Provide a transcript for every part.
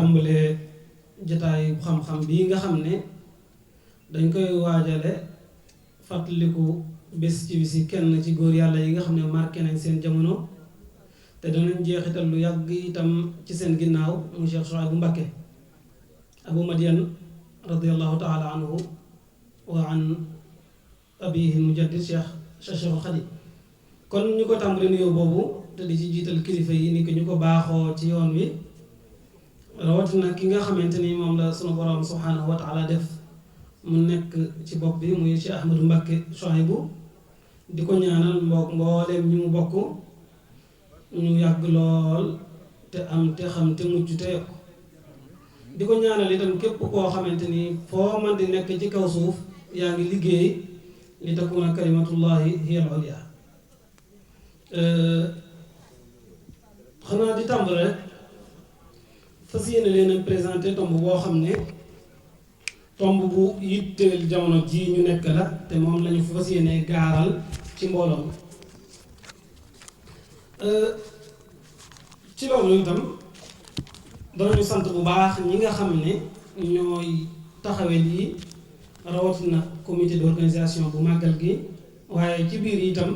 tàmbalee jotaayu xam-xam bii nga xam ne dañ koy waajale fàttaliku bés ci bisi kenn ci góor yàlla yi nga xam ne marqué nañ seen jamono te danañ jeexital lu yàgg itam ci seen ginnaaw mu Cheikh Souhaïbou Mbacké Abou Madiane radiyallahu taala anhu wa an abihi mujaddid Cheikh Khady kon ñu ko tàmbali nuyoo boobu te di ci jiital kilifa yi ni ko ñu ko baaxoo ci yoon wi rawatina ki nga xamante ni moom la sunu borom subhanahu wa taala def mu nekk ci bopp bi muy Cheikh Ahmadou Mbacké Souhaïbou di ko ñaanal mbooleem ñu mu bokk ñu yàgg lool te am te xam te mucc te yokk di ko ñaanal itam képp koo xamante ni foo man di nekk ci kaw suuf yaa ngi liggéey li takuna kalimatullahi hiya al-ulya xanaa di tàmbale rek fas yéene leen a présenté tomb boo xam ne tomb bu yitteel jamono ji ñu nekk la te moom lañu fas yéene gaaral ci mbooloo ci loolu itam danañu sant bu baax ñi nga xam ne ñooy taxawe lii rawatina comité d'organisation bu màggal gi waaye ci biir itam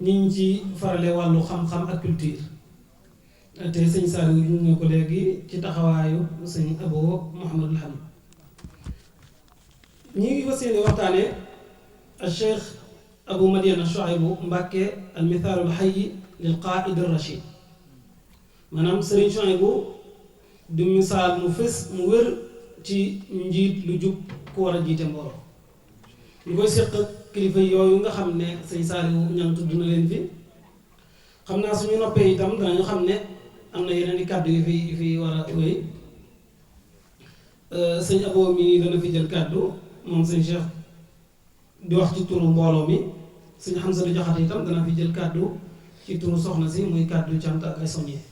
ñi ngi ci farale wàllu xam-xam ak culture te sëñ Saliou ñu ngi ko léegi ci taxawaayu sëñ Abo Mouhamadul Hamid ñi ngi fas yéene waxtaane al Cheikh Abou Madiane Souhaïbou Mbacké al mithaalul hayy lil qaa'id ar rachid maanaam Serigne Souhaïbou du misaal mu fës mu wér ci njiit lu jub ku war a jiite mbooloo ñu koy séq kilifa yooyu nga xam ne sëñ Saliou ñam tudd na leen fi xam naa suñu noppee itam danañu xam ne am na yeneen i kàddu yu fi war a wéy sëñ Abo mi dana fi jël kàddu moom sëñ Cheikh di wax ci turu mbooloo mi sëñ Hamza du Jaxate itam dana fi jël kàddu ci turu soxna si muy kàddu cant ak ay soññee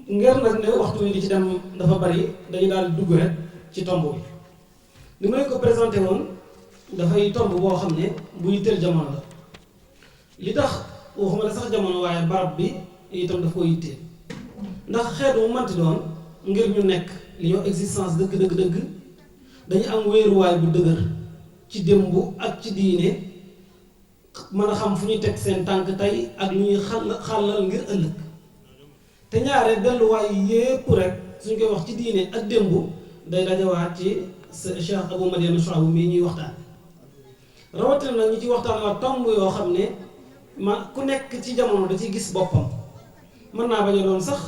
ngir nag ne waxtu wi li ci dem dafa bari dañu daal dugg rek ci tomb bi li may ko présenté woon dafay tomb boo xam ne buy teel jamono la li tax waxuma la sax jamono waaye barab bi itam daf ko yitteel ndax xeet mu manti doon ngir ñu nekk li ñoo existence dëgg dañu am wéeruwaay bu dëgër ci démb ak ci diine mën a xam fu ñuy teg seen tànk tey ak lu ñuy xàllal ngir ëllëg te ñaare delluwaay yépp rek suñ koy wax ci diine ak démb day dajawaat ci Cheikh Abou Madiane Souhaïbou mii ñuy waxtaan rawatina nag ñu ci waxtaan waa tomb yoo xam ne ku nekk ci jamono da ci gis boppam mën naa bañ a doon sax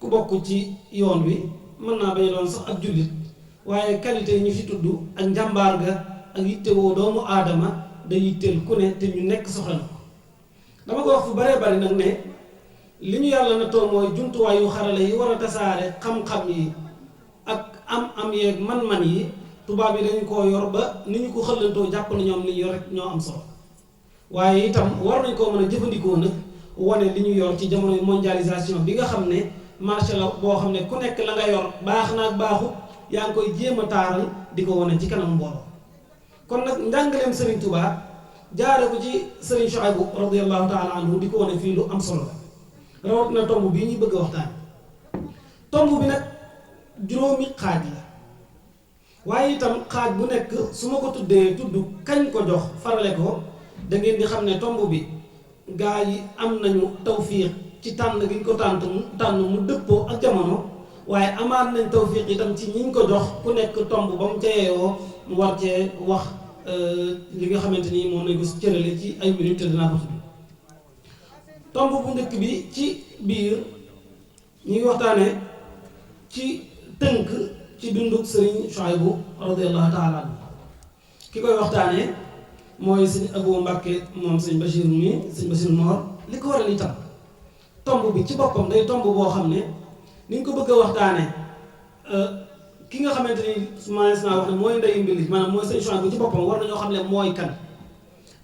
ku bokk ci yoon wi mën naa bañ a doon sax ab jullit waaye qualité yi ñu fi tudd ak njàmbaar ga ak yittewoo doomu aadama day yitteel ku ne te ñu nekk soxla na ko dama ko wax fu baree bari nag ne li ñu yàlla na toog mooy jumtuwaay yu xarale yi war a tasaare xam-xam yi ak am yeeg man-man yi tubaab yi dañu koo yor ba ni ñu ko xëllantoo jàpp na ñoom li ñu yor rek ñoo am solo waaye itam war nañ koo mën a jëfandikoo nag wane li ñu yor ci jamono mondialisation bi nga xam ne marché la boo xam ne ku nekk la nga yor baax na ak baaxut yaa ngi koy jéem a taaral di ko wane ci kanam mbooloo kon nag njàngaleem Serigne Touba jaare ko ci Serigne Souhaïbou radiyallahu taala anhu di ko wane fii lu am solo la rawat na tomb bii ñuy bëgg a waxtaan tomb bi nag juróomi xaaj la waaye itam xaaj bu nekk su ma ko tuddee tudd kañ ko jox farale ko da ngeen di xam ne tomb bi gaa yi am nañu tawfiq ci tànn gi ñu ko tànn mu dëppoo ak jamono waaye amaat nañ tawfiq itam ci ñi ñu ko jox ku nekk tomb ba mu ca yeewoo mu war cee wax li nga xamante ni moom lañ ko cërale ci ay minutes te dinaa ko tudd tomb bu njëkk bi ci biir ñu ngi waxtaane ci tënk ci dunduk Serigne Souhaïbou radiyallahu taala anhu ki koy waxtaane mooy sëñ Abou Mbacké moom sëñ Bachir mi sëñ Bachir Mor li ko waral itam tomb bi ci boppam day tomb boo xam ne ni ñu ko bëgg a waxtaane ki nga xamante ni su ma naa wax ne mooy ndeyu mbir li maanaam mooy sëñ Souhaïbou ci boppam war nañoo xam ne mooy kan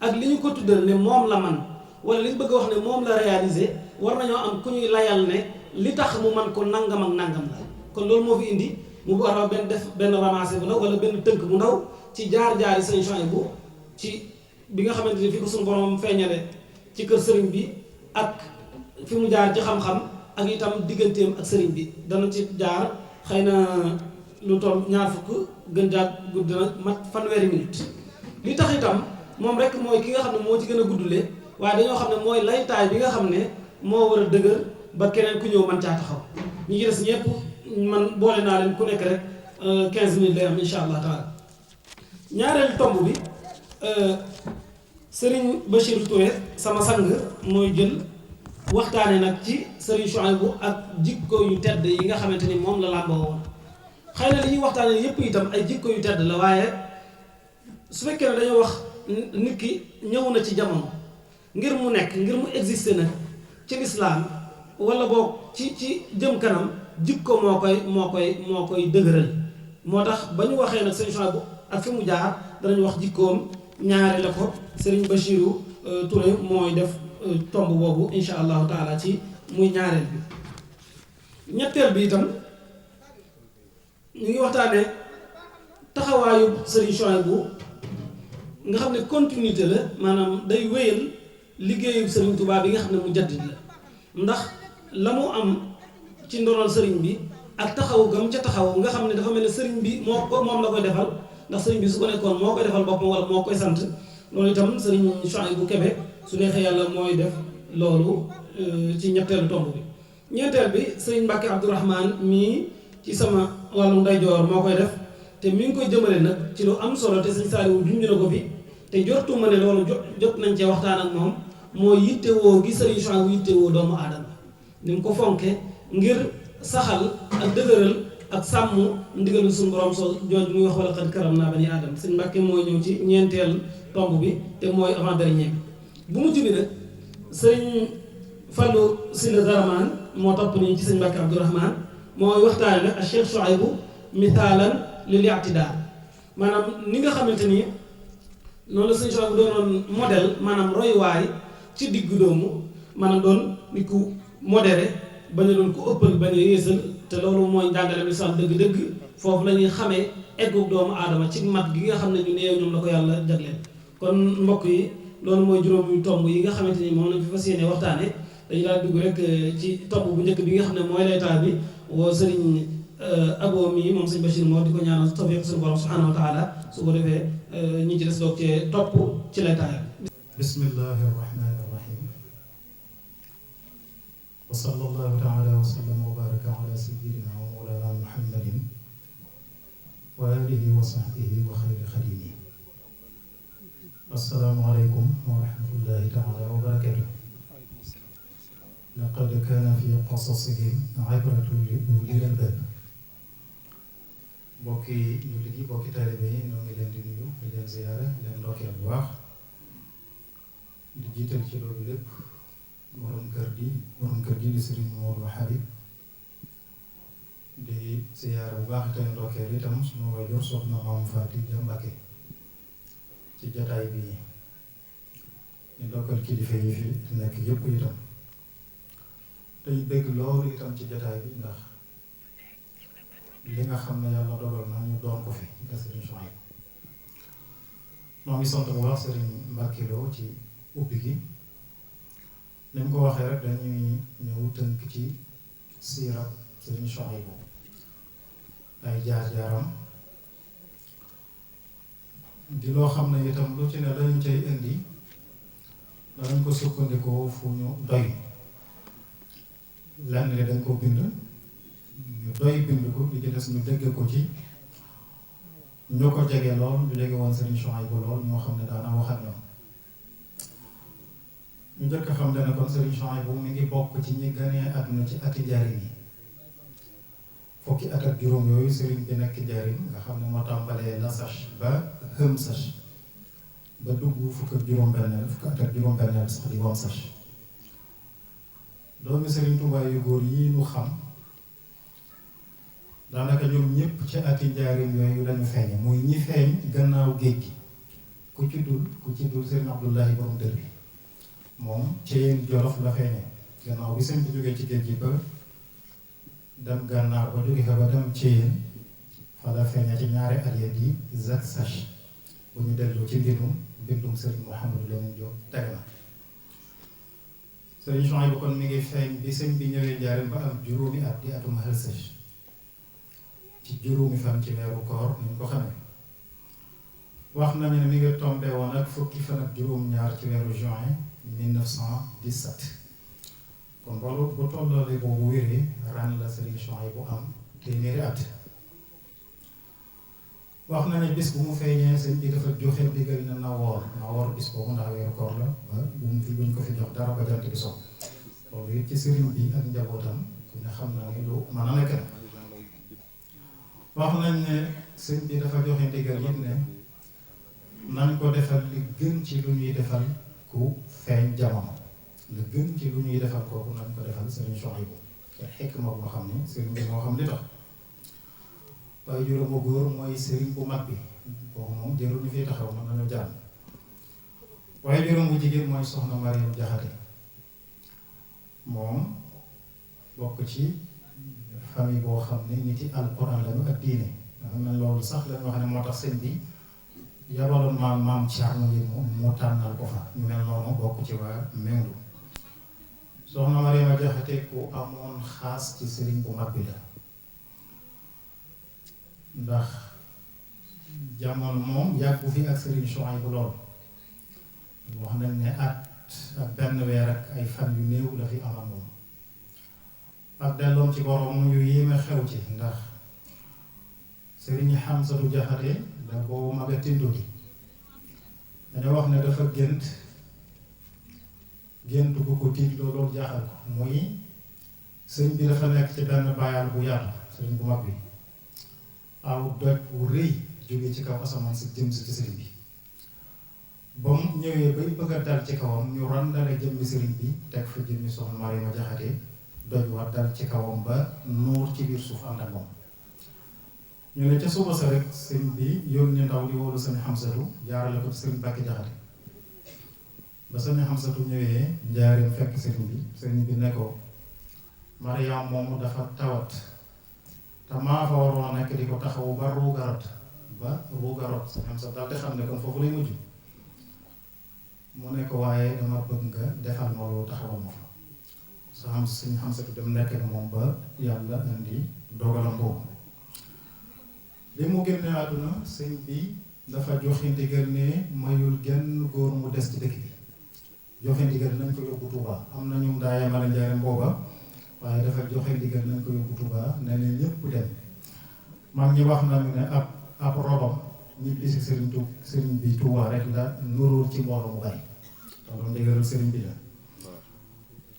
ak li ñu ko tuddal ne moom la man wala li ñu bëgg a wax ne moom la réalisé war nañoo am ku ñuy layal ne li tax mu man ko nangam ak nangam la kon loolu moo fi indi mu war a benn ramassé bu ndaw wala benn tënk bu ndaw ci jaar-jaari sëñ Souhaïbou ci bi nga xamante ni fi ko suñu borom feeñale ci kër sëriñ bi ak fi mu jaar ci xam-xam ak itam digganteem ak sëriñ bi dana ci jaar xëy na lu toll ñaar fukk gën jaar gudd na mat fanweeri minute li tax itam moom rek mooy ki nga xam ne moo ci gën a guddule waaye dañoo xam ne mooy laytaay bi nga xam ne moo war a dëgër ba keneen ku ñëw mën caa taxaw ñi ci des ñëpp man boole naa leen ku nekk rek 15 minutes lay am insha allah taala ñaareelu tomb bi Serigne Bachir Touré sama sang mooy jël waxtaane nag ci Serigne Souhaïbou ak jikko yu tedd yi nga xamante ni moom la làmboo woon xëy na li ñuy waxtaane yépp itam ay jikko yu tedd la waaye su fekkee ne dañoo wax nit ki ñëw na ci jamono ngir mu nekk ngir mu exister na ci lislaam wala boog ci jëm kanam jikko moo koy dëgëral moo tax ba ñu waxee nag Serigne Souhaïbou ak fi mu jaar danañ wax jikkoom ñaari la ko Serigne Bachirou Touré mooy def tomb boobu insha allahu taala ci muy ñaareel bi ñetteel bi itam ñu ngi waxtaanee taxawaayu Serigne Souhaïbou nga xam ne continuité la maanaam day wéyal liggéeyu Serigne Touba bi nga xam ne mu jaddid la ndax la mu am ci ndonal Serigne bi ak taxaw gam ca taxaw nga xam ne dafa mel ne Serigne bi moom la koy defal ndax Serigne bi su ko nekkoon moo koy defal boppam wala moo koy sant loolu itam Serigne Souhaïbou Kébé su neexee yàlla mooy def loolu ci ñetteelu tomb bi ñeenteel bi Serigne Mbacke Abdourahmane mii ci sama wàllu ndeyjoor moo koy def te mi ngi koy jëmale nag ci lu am solo te Serigne Saliou junj na ko fi te jortuma ne loolu jot nañ cee waxtaan ak moom mooy yittewoo gi Serigne Souhaïbou yittewoo doomu aadama ni mu ko fonke ngir saxal ak dëgëral ak sàmm ndigalu suñu borom so jooju muy wax wala xad karam naa bani aadama Serigne Mbacke mooy ñëw ci ñeenteel tomb bi te mooy avant dernier bi bu mujj bi nag Serigne Fallou Sylla Daraman moo topp nii ci Serigne Mbacke Abdourahmane mooy waxtaane nag ak Cheikh Souhaïbou mithaalan lil i'tidaal maanaam ni nga xamante ni noonu la Serigne Souhaïbou doonoon modèle maanaam royuwaay ci diggu doomu maanaam doon nit ku modéré bañ a doon ku ëppal bañ a yéesal te loolu mooy njàngale lislaam dëgg-dëgg foofu la ñuy xamee eggu doomu aadama ci mat gi nga xam ne ñu néew ñoom la ko yàlla jagleel kon mbokk yi loolu mooy juróomi tomb yi nga xamante ni moom lañ fi fas yéene waxtaane dañu daal dugg rek ci tomb bu njëkk bi nga xam ne mooy laytaa bi woo Serigne Abo mi moom Serigne Bachir moo di ko ñaanal tawfiq suñu borom subhanahu wa taala su ko defee ñi ci des doog cee topp ci laytaaya bismillahi rahmani rahim wa sallallahu taala wa sallam wa baraka ala sayyidina wa mawlana muhammadin wa alihi wa sahbihi wa xayri xadimi assalaamu aleykum wa rahmatullahi taala wa barakatuh laqad kaana fi qasasihim ibratun li ulil albab bokki jullit yi bokki taalibe yi ñoo ngi leen di nuyu di leen ziyaara leen ndokkeel bu baax di jiital ci loolu lépp borom kër gi di Serigne Modou Habib di ziyaara bu baax te ndokkeel itam sunu waajur soxna Maam Faati Ja Mbàkke ci jataay bi ñu ndokkal kilifa yi fi nekk yëpp itam tey bëgg loolu itam ci jataay bi ndax li nga xam ne yàlla dogal na ñu doon ko fi nga Serigne Souhaïbou moo ngi sant bu baax Serigne Mbacke Lo ci ubbi gi ni mu ko waxee rek dañuy ñëw tënk ci siirab Serigne Souhaïbou ay jaar-jaaram di loo xam ne itam lu ci ne lañu cay indi danañ ko sukkandikoo fu ñu doy lenn li dañ ko bind ñu doy bind ko li ci des ñu dégg ko ci ñu ko jege lool ñu jege woon Serigne Souhaïbou lool ñoo xam ne daana wax ak ñoom ñu njëkk xam ne kon Serigne Souhaïbou mi ngi bokk ci ñi gënee àdduna ci ati njaarim yi fukki at ak juróom yooyu Serigne bi nekk njaarim nga xam ne moo tàmbalee la sach ba hëm sach ba dugg fukk ak juróom-benneel fukki at ak juróom-benneel sax di wam sach doomi Serigne Touba yu góor yi ñu xam daanaka ñoom ñëpp ci ati njaarim yooyu lañu feeñe muy ñi feeñ gannaaw géej gi ku ci dul Serigne Abdoulahi borom dër bi moom ci yéen Jolof la feeñe gannaaw bi sëñ bi jógee ci géej gi ba dem gànnaar ba jóge fa ba dem ci yéen fa la feeñe ci ñaari at ya di zak sach bu ñu delloo ci mbindum Serigne Mouhamadou Lamine Diop teg na sëriñ Souhaïbou kon mi ngi feeñ bi sëñ bi ñëwee Njaaréem ba am juróomi at di atum hëlsëj ci juróomi fan ci weeru koor ni ñu ko xamee wax nañu ne mi ngi tombé woon ak fukki fan ak juróom-ñaar ci weeru juin 1917 kon loolu bu tolloolee boobu wéree ren la sëriñ Souhaïbou am téeméeri at wax na ne bis bu mu feeñee sëñ bi dafa joxe ndigal na woor bis boobu ndax weeru koor la ba bu mu fi buñ ko fi jox dara ba jant bi so loolu it ci sëriñ bi ak njabootam ku ne xam na ne lu mën a nekk la wax nañ ne sëñ bi dafa joxe ndigal it ne nañ ko defal li gën ci lu ñuy defal ku feeñ jamono li gën ci lu ñuy defal kooku nañ ko defal sëriñ Souhaïbou te xekk ma boo xam ne sëriñ bi moo xam li tax waaye juróom bu góor mooy sëriñ bu mag bi boobu moom jërul ñu fiy taxaw mën nañu jàll waaye juróom bu jigéen mooy soxna Mariam Jaxate moom bokk ci famille boo xam ne nit yi alquran lañu ak diine nga xam ne loolu sax lañu wax ne moo tax sëñ bi yabaloon maam Thierno yi mu tànnal ko fa ñu mel noonu bokk ci waa Mewndu soxna Mariam Jaxate ku amoon xaas ci sëriñ bu mag bi la ndax jamono moom yàggu fi ak sëriñ Souhaïbou lool wax nañ ne at ak benn weer ak ay fan yu néew la fi amal moom ak delloom ci borom yu yéeme xew ci ndax sëriñ Hamsatu Jaxate da boobu maga tindo gi dañoo wax ne dafa gént bu ko tiit loolu jaaxal ko muy sëriñ bi dafa nekk ci benn bayaal bu yaatu sëriñ bu mag bi aw doj bu rëy jógee ci kaw asamaan si jëm si ci sëriñ bi ba mu ñëwee bay bëgg a dal ci kawam ñu randale jëmmi sëriñ bi teg fa jëmmi soxna Mariama Jaxate doj war dal ci kawam ba nuur ci biir suuf ànd ak moom ñu ne ca suba sa rek sëriñ bi yónni ndaw li wóolu sëriñ Hamsatu jaarale ko ci sëriñ Mbàkke Jaxate ba sëriñ Hamsatu ñëwee njaareem fekk sëriñ bi ne ko Mariam moomu dafa tawat te maa fa waroon a nekk di ko taxawu ba ruugarot sëñ Hamsatu daal di xam ne kon foofu lay mujj mu ne ko waaye dama bëgg nga defal ma loolu taxawal ma fa sëñ Hamsatu dem nekk ak moom ba yàlla indi dogalam boobu li mu génne àdduna sëñ bi dafa joxe ndigal ne mayul genn góor mu des ci dëkk bi joxe ndigal nañ ko yóbbu Touba am na ñu daa yemale njaareem booba waaye dafa joxe ndigal nañ ko yóbbu Touba ne ne ñëpp dem mag ñi wax nañu ne ab robam ñibbi si sëriñ bi Touba rek la nuróol ci mbooloo mu bari loolu ndigalul sëriñ bi la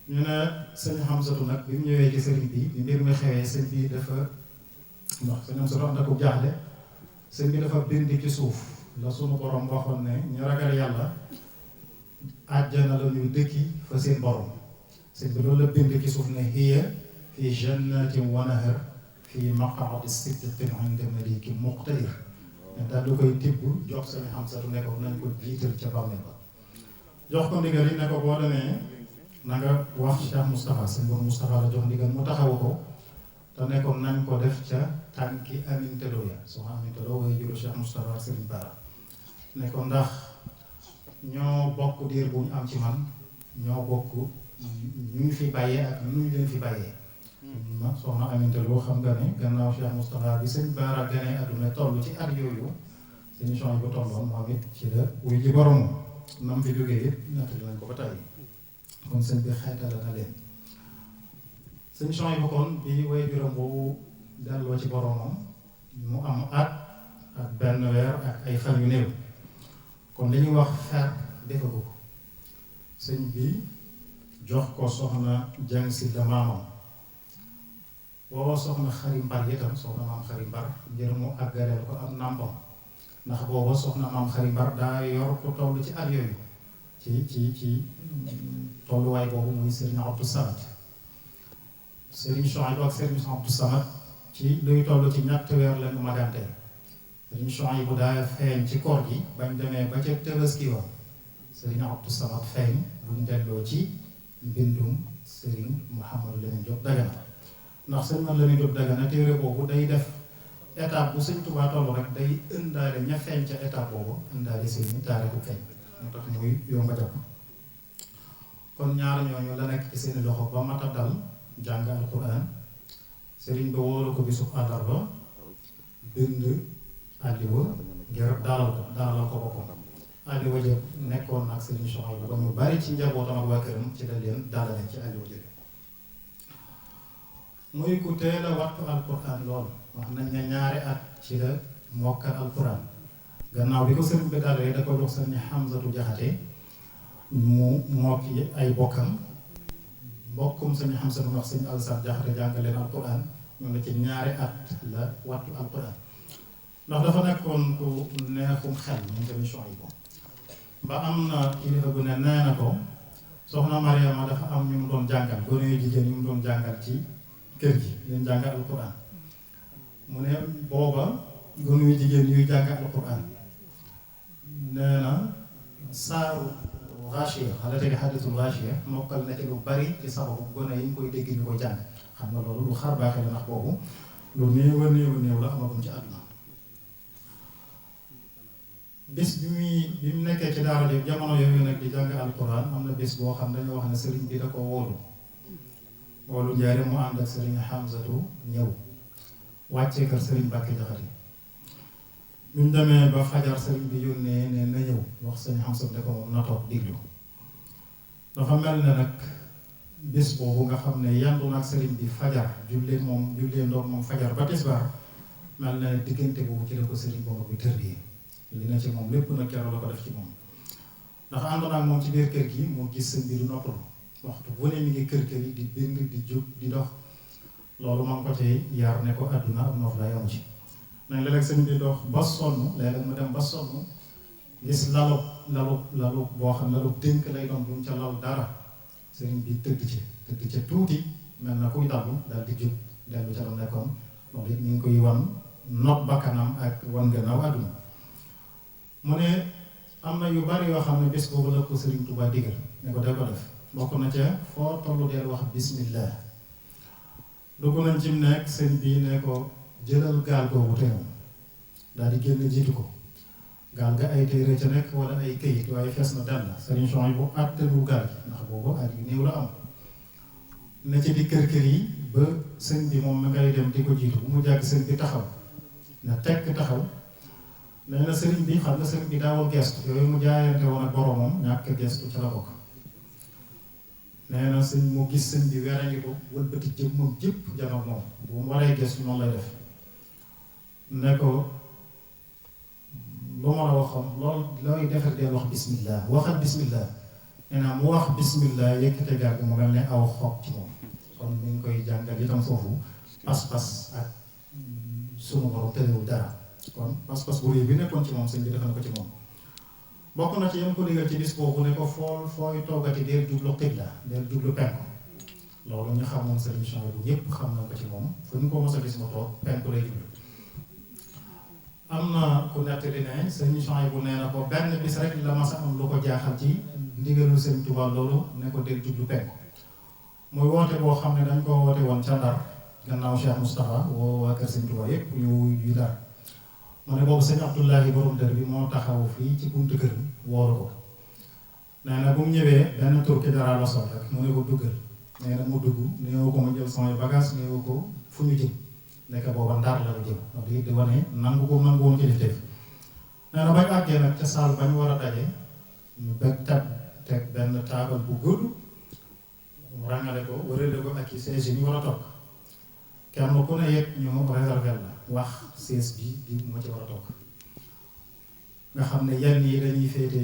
ñu ne sëñ Hamsatu nag bi mu ñëwee ci sëriñ bi mbir mi xewee sëñ bi dafa ndax sëñ Hamsatu am na ko jaaxle sëñ bi dafa bind ci suuf la sunu borom waxoon ne ñu ragal yàlla àjjana la ñuy dëkki fa seen borom sëñ bi loolu la bind ci suuf ne hiya fi jannatin wa nahar fi maq'adi sidqin inda malikin muqtadir ne daal du koy tibb jox sëñ Hamsatu ne ko nañ ko jiital ca bàmmeel ba jox ko ndigal yi ne ko boo demee na nga wax Cheikh Moustapha sëñ bon Moustapha la jox ndigal mu taxawu ko te ne ko nañ ko def ca tànki Aminta Lo ya soxna Aminta Lo way juru Cheikh Moustapha Serigne Bara ne ko ndax ñoo bokk diir bu ñu am ci man ñoo bokk ñu ngi fi bàyyee ak ñu leen fi bàyyee ma soxna Aminta Lo xam nga ne gannaaw Cheikh Moustapha bi sëñ Bara gane àdduna toll ci at yooyu sëñ Souhaïbou tolloon moom it ci la wuy ji borom nam fi jógee it nattali nañ ko ba tàyyi kon sëñ bi xaytala na leen sëñ Souhaïbou kon bi way juróom boobu delloo ci boromam mu am at ak benn weer ak ay fan yu néew kon li ñuy wax fer defagu ko sëñ bi jox ko soxna jàng si la maamam booba soxna xari mbar itam soxna maam xari mbar ngir mu àggaleel ko am nàmpam ndax booba soxna maam xari mbar daa yor ko toll ci at yooyu ci tolluwaay boobu muy Serigne Abdou Samad Serigne Souhaïbou ak Serigne Abdou Samad ci luy toll ci ñett weer lañu magante Serigne Souhaïbou daa feeñ ci koor gi bañ demee ba ca Tabaski wa Serigne Abdou Samad feeñ buñ delloo ci mbindum Serigne Mouhamadou Lamine Diop Dagana ndax Serigne Mouhamadou Lamine Diop Dagana téere boobu day def étape bu Sëñ Tuubaa toll rek day ëndaale ña feeñ ca étape boobu ëndaale Serigne taariku feeñ moo tax muy yomba jàpp kon ñaar ñooñu la nekk ci seeni loxo ba mat a dal jàng alquran sëriñ ba wóolu ko bisub àllarba bind àlliwa ngir dalal ko boppam àlliwa jëpp nekkoon ak sëriñ Souhaïbou ba ñu bari ci njabootam ak waa këram ci la leen dalale ci àlliwa jëpp muy ku teel a wattu alquran lool wax nañ ne ñaari at ci la mokkal alquran gannaaw bi ko sëriñ bi dalee da ko jox sëriñ Hamzatu Jaxate mu mokki ay bokkam mbokkum sëriñ Hamzatu wax sëriñ Alsaan Jaxate jàngaleen alquran ñu ne ci ñaari at la wattu alquran ndax dafa nekkoon ku neexum xel moom sëriñ Souhaïbou ba am na kilifa bu ne nee na ko soxna Mariama dafa am ñu mu doon jàngal gone yu jigéen ñu mu doon jàngal ci kër gi leen jàngal alquran mu ne booba gone yu jigéen yuy jàngal alquran nee na saaru Gaashiya xale tegi xadisul Gaashiya mokkal na ci lu bari ci sababu gone yi ñu koy dégg ñu koy jàng xam nga loolu lu xar baaxee la ndax boobu lu néew a néew la amagum ci àdduna bés bi mu nekkee ci daara ji jamono yooyu nag di jàng alquran am na bés boo xam dañoo wax ne sëriñ bi da ko wóolu njaare mu ànd ak sëriñ Hamzatu ñëw wàccee kër sëriñ Mbàkke Jaxate bi mu demee ba fajar sëriñ bi yónnee ne na ñëw wax sëriñ Hamzatu ne ko moom na toog diglu dafa mel ne nag bés boobu nga xam ne yandu nag sëriñ bi fajar jullee ndoom moom fajar ba tisbaar mel na diggante boobu ci la ko sëriñ boobu bi tërbiyee li na ci moom lépp nag keroog la ko def ci moom ndax àndoon ak moom ci biir kër gi mu gis sëñ bi du noppalu waxtu bu ne mi ngi kër yi di bind di jóg di dox loolu ma ngi ko ci yar ne ko àdduna am noof lay amu ci mais léeg-léeg sëñ bi dox ba sonn léeg-léeg mu dem ba sonn gis lalu boo xam lalu dénk lay doon bu mu ca lal dara sëriñ bi tëdd ca tuuti mel na kuy dallu daal di jóg dellu ca la nekkoon loolu it ñu ngi koy wan not bakkanam ak wan gannaaw àdduna mu ne am na yu bari yoo xam ne bés boobu la ko sëriñ Tuubaa digal ne ko dee ko def bokk na ca foo tollu deel wax bismillah dugg nañ ci nekk sëñ bii ne ko jëlal gaal googu teew daal di génn jiitu ko gaal ga ay téere ca nekk wala ay këyit waaye fees na dell sëriñ Souhaïbou àttelu gaal gi ndax boobu at yu néew la am ne ci di kër yi ba sëñ bi moom mi ngay dem di ko jiitu bu mu jàgg sëñ bi taxaw na tekk taxaw nee na sëriñ bi xam nga sëriñ bi daawul gestu yooyu mu jaayante woon ak boromam ñàkk gestu ca la bokk nee na sëñ mu gis sëñ bi werangi ko wëlbati jëm moom jëpp janoog moom bu mu waree gestu noonu lay def ne ko lu ma la waxoon loolu looy defar deel wax bismillah waxal bismillah nee na mu wax bismillah yëkkate gaal gi mu mel ne aw xob ci moom kon mi ngi koy jàngal itam foofu pas-pas ak sunu borom tëriwul dara kon pas-pas bu réy bi nekkoon ci moom sëñ bi defal ko ci moom bokk na ci yéen ko digal ci bis boobu ne ko fooy toogati deel jublu xibla deel jublu penku loolu ñu xam moom sëriñ Souhaïbou bu yépp xam na ko ci moom fu ñu ko mos a gis mu toog penku lay jublu am na ku nettali ne sëriñ Souhaïbou nee na ko benn bis rek la mas a am lu ko jaaxal ci ndigalul sëriñ Tuubaa loolu ne ko deel jublu penku muy woote boo xam ne dañ ko woote woon ca Ndar gannaaw Cheikh Moustapha woo waa kër sëriñ Tuubaa yépp ñu wuyu Ndar mu ne boobu sëñ Abdoulahi borom dër bi moo taxaw fii ci buntu kër wooru ko nee na bu mu ñëwee benn turki dara la sol rek mu ne ko duggal nee na mu dugg néew ko ma jël samay bagage néew ko fu ñu jëm nekk booba Ndar la jëm wax di wane nangu woon ci def nee na bañ àggee nag ca saal bañ war a daje ñu bëgg teg benn taabal bu gudd mu ràngale ko wërale ko ak i siège yi ñu war a toog kenn ku ne yëg ñu réservé la wax siis bi moo ci war a toog nga xam ne yenn yi dañuy féete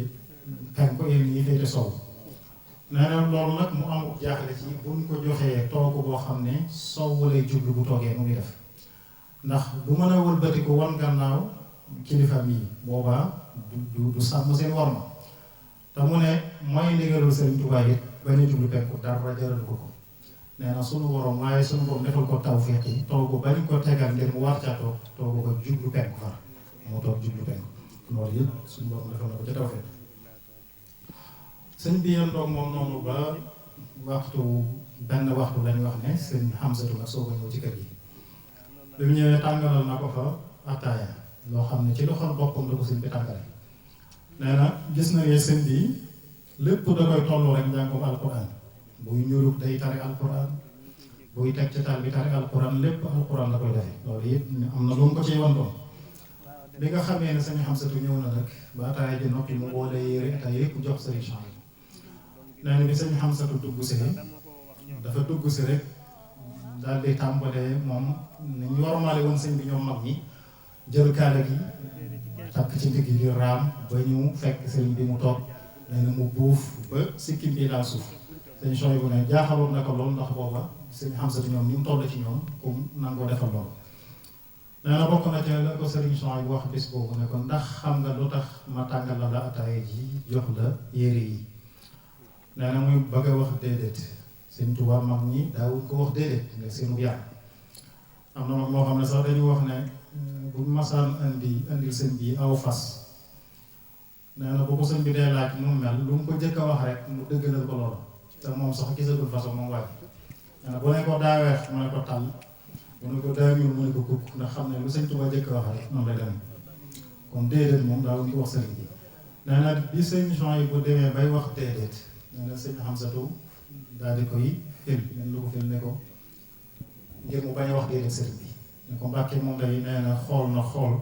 penku yenn yi féete sow nee na loolu nag mu am jaaxle ci buñ ko joxee toog boo xam ne sow lay jublu bu toogee mu ngi def ndax du mën a wëlbati ko wan gannaaw kilifaam yi boobaa du sàmm seen worma te mu ne mooy ndigalul Sëriñ Tuubaa it bañ a jublu penku dara jaral ko nee na sunu borom waaye sunu borom defal ko tawfeex yi toogu bañ ko tegal ngir mu war caa toog toogu ko jublu penku far moo toog jublu penku loolu yëpp sunu borom defal na ko ca tawfeex sëñ bi yéen toog moom noonu ba benn waxtu lañu wax ne sëñ Hamzatu nag soo ko ñëw ci kër gi bi mu ñëwee tàngalal na ko fa attaaya loo xam ne ci loxol boppam la ko sëñ bi tàngale nee na gis na ne sëñ bi lépp da koy tollu rek njàngum alquran buy ñurug day tari alquran buy teg ci taal bi tari alquran lépp alquran la koy defe loolu yëpp am na lu mu ko ciy wantoon bi nga xamee ne sëñ Xamsatu ñëw na nag ba ataaya ji noppi mu boole yére ataaya yëpp jox sëriñ Chouaïbou nee na bi sëñ Xamsatu dugg si dafa dugg si rek daal di tàmbalee moom ni ñu warmaale woon sëñ bi ñoom mag ñi jël kaala gi takk ci ndigg di raam ba ñu fekk sëriñ bi mu toog nee na mu buuf ba sikkim bi laa suuf sëñ Chouaïbou ne jaaxaloon na ko loolu ndax booba sëñ Xamsatu ñoom ni mu toll ci ñoom comme nangoo defal loolu nee na bokk na ca la ko sëriñ Chouaïbou wax bis boobu ne ko ndax xam nga lu tax ma tàngal la ataaya ji jox la yére yi nee na muy bëgg a wax déedéet sëñ Tuubaa mag ñi daawuñ ko wax déedéet nga seenu yar am na mag moo xam ne sax dañu wax ne bu masaan indil sëñ bi aw fas nee na bu ko sëñ bi dee laaj mu mel lu mu ko jëkk a wax rek mu dëggalal ko loolu te moom sax gisagul façon moom waaj nee na bu ne ko daa weex mu ne ko tàll bu ne ko daa ñuul mu ne ko kukk ndax xam ne lu sëñ Tuubaa jëkk a wax rek noonu lay dem kon déedéet moom daawuñ ko wax sëriñ bi nee na bi sëñ Chouaïbou bu demee bay wax déedéet nee na sëñ Xamsatu daal di koy fil nen lu ko fil ne ko ngir mu bañ a wax déedéet sëriñ bi ne ko Mbàkke moom day nee na xool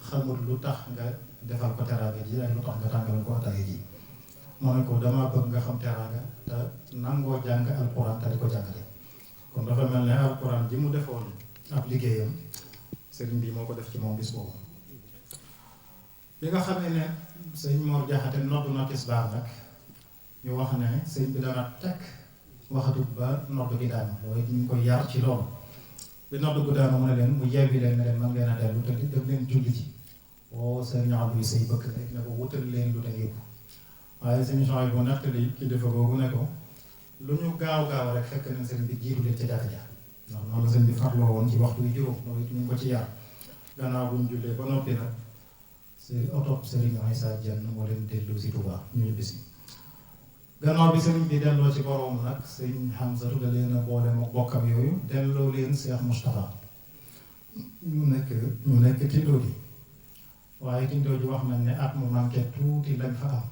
xamul lu tax nga defal ko teraanga ji ak lu tax nga tàngal ko ataaya ji moo ne ko damaa bëgg nga xam teraanga te nangoo jàng alquran te di ko jàngale kon dafa mel ne alquran ji mu defoon ab liggéeyam sëriñ bi moo ko def ci moom bis boobu bi nga xamee ne sëñ Mor Jaxate noddu na tisbaar nag ñu wax ne sëñ bi dana tekk waxatut ba nodd gi daanu loolu ñu ngi koy yar ci loolu bi nodd gu daanu mu ne leen mu yebbi leen ne leen man ngeen a dellu te def leen julli ci oo sëñ Abdou say bëkk rek ne ko wutal leen lu leen yóbbu waaye sëñ Chouaïbou bu nettali kilifa googu ne ko lu ñu gaaw rek fekk nañ sëñ bi jiitu leen ca jàkka ja ndax noonu la sëñ bi farloo woon ci waxtu yu juróom loolu it ñu ngi ko ci yar gannaaw bu ñu jullee ba noppi nag otop sëriñ Aïssa Dieng moo leen dellu si Touba ñu ñu bisi gannaaw bi sëriñ bi delloo ci borom nag sëriñ Xamsatu da leen a boole mook bokkam yooyu delloo leen Cheikh Moustapha ñu nekk tindoo di waaye tindoo di wax nañ ne at mu manqué tuuti lañ fa am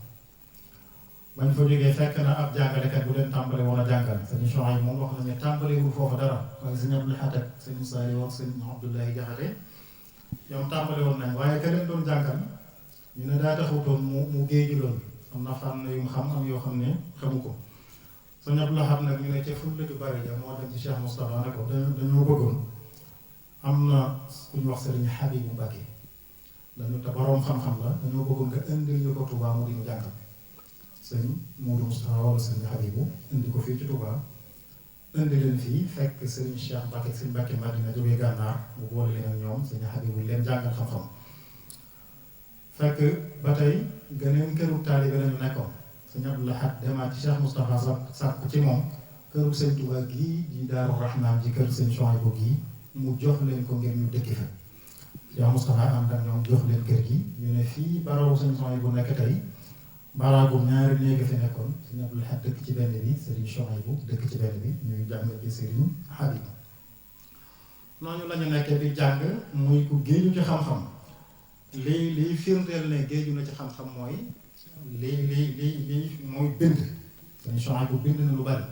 bañ fa jógee fekk na ab jàngalekat bu leen tàmbale woon a jàngal sëriñ Chouaïbou moom wax nañ ne tàmbalewul foofu dara waaye sëriñ Abdou Lahad ak sëriñ Saliou ak sëriñ Abdoulaye Jaxate ñoom tàmbale woon nañ waaye ka leen doon jàngal ñu ne daa taxutoon mu géeju loolu am na fànn yu mu xam am yoo xam ne xamu ko sëñ Abdou Lahad nag ñu ne ca fulla ju bari ja moo dem ci Cheikh Moustapha ne ko dañoo bëggoon am na ku ñu wax sëriñ Habibou Mbacké dañu te boroom xam-xam la dañoo bëggoon nga indil ñu ko Touba mu di ñu jàngal sëñ Modou Moustapha wala sëriñ Habibou indi ko fii ci Touba indi leen fii fekk sëriñ Cheikh Mbacké sëriñ Mbacké Madina jógee gànnaar mu boole leen ak ñoom sëriñ Habibou leen jàngal xam-xam fekk ba tey gëneen këru taalibe lañu nekkoon sëñ Abdou Lahad demaat ci Cheikh Moustapha sàkku ci moom këru sëñ Touba gii di Daaru Rahman ci kër sëñ Chouaïbou gii mu jox leen ko ngir ñu dëkki fa Cheikh Moustapha ànd ak ñoom jox leen kër gi ñu ne fii barawu sëñ Chouaïbou nekk tey baraagum ñaari néegi fi nekkoon sëñ Abdou Lahad dëkk ci benn bi sëriñ Chouaïbou dëkk ci benn bi ñuy jàng ci sëriñ Habibou noonu la ñu nekkee di jàng muy ku géeju ci xam-xam liy firndeel ne géeju na ci xam-xam mooy lii mooy bind sëñ Chouaïbou bind na lu bari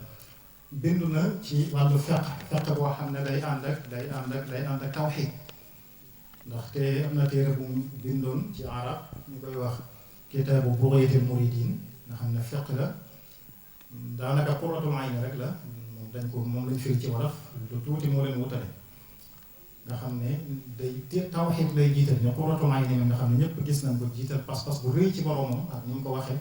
bind na ci wàllu fiqh boo xam ne day ànd ak tawxiid ndaxte am na téere bu mu bindoon ci arab ñu koy wax kitaabu Bughyatul Muridin nga xam ne fiqh la daanaka qurratul ayn rek la moom lañ firi ci wolof lu tuuti moo leen wutale nga xam ne day tawxiid lay jiital ñu qurratul ayn nga xam ne ñëpp gis nañ ko jiital pas-pas bu rëy ci boromam ak ni mu ko waxee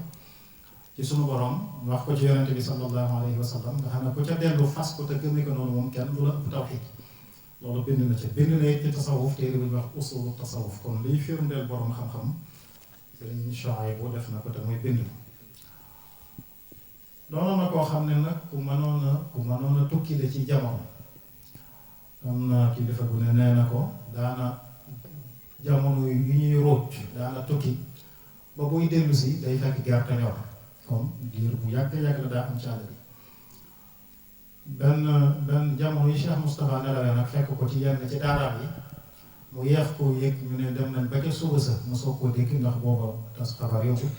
ci sunu borom wax ko ci yonente bi sallallahu alayhi wa sallam nga xam ne ku ca dellu fas ko te gëmee ko noonu moom kenn du la ëpp tawxiid loolu bind na ci bind na it ci tasawuf téere bu ñuy wax usulu tasawuf kon liy firndeel borom xam-xam sëriñ Chouaïbou def na ko te muy bind doonoon na koo xam ne nag ku mënoon a tukki la ci jamono am na kilifa bu ne nee na ko daana jamono yu ñuy róot daana tukki ba buy dellu si day fekk gerte ñor comme diir bu yàgg la daa am ci àll bi benn jamono yi Cheikh Moustapha nelawee nag fekk ko ci yenn ci daaraam yi mu yeex koo yëg ñu ne dem nañ ba ca suba sa mu soog koo dégg ndax booba tas xabaar yombut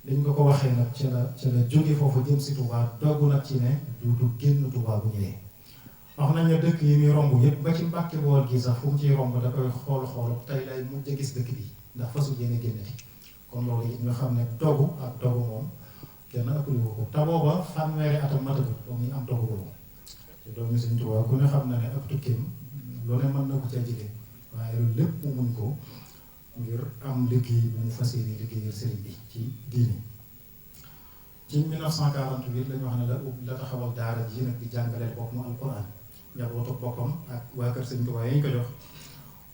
liñ ko waxee nag ci la jóge foofu jëm si Touba dogg nag ci ne du génn Touba bu ñëwee. wax nañ ne dëkk yi muy romb yëpp ba ci Mbàkke Bawol gi sax fu mu ciy romb da koy xool tey lay mujj a gis dëkk bi ndax fasu yéene génnati kon loolu it nga xam ne dogu ak dogu moom kenn ëppale ko te booba fanweeri atam matagul ba muy am dogu boobu te doomi Sëñ Tuubaa ku ne xam na ne ab tukkeem lu ne mën na ko ca jege waaye loolu lépp mu muñ ko ngir am liggéey bu mu fas yéene liggéeyal sëriñ bi ci diini. ci 1948 lañu wax ne la taxawal daara ji nag di jàngaleel bopp mu alquran njabootu boppam ak waa kër Sëñ Tuubaa yi ñu ko jox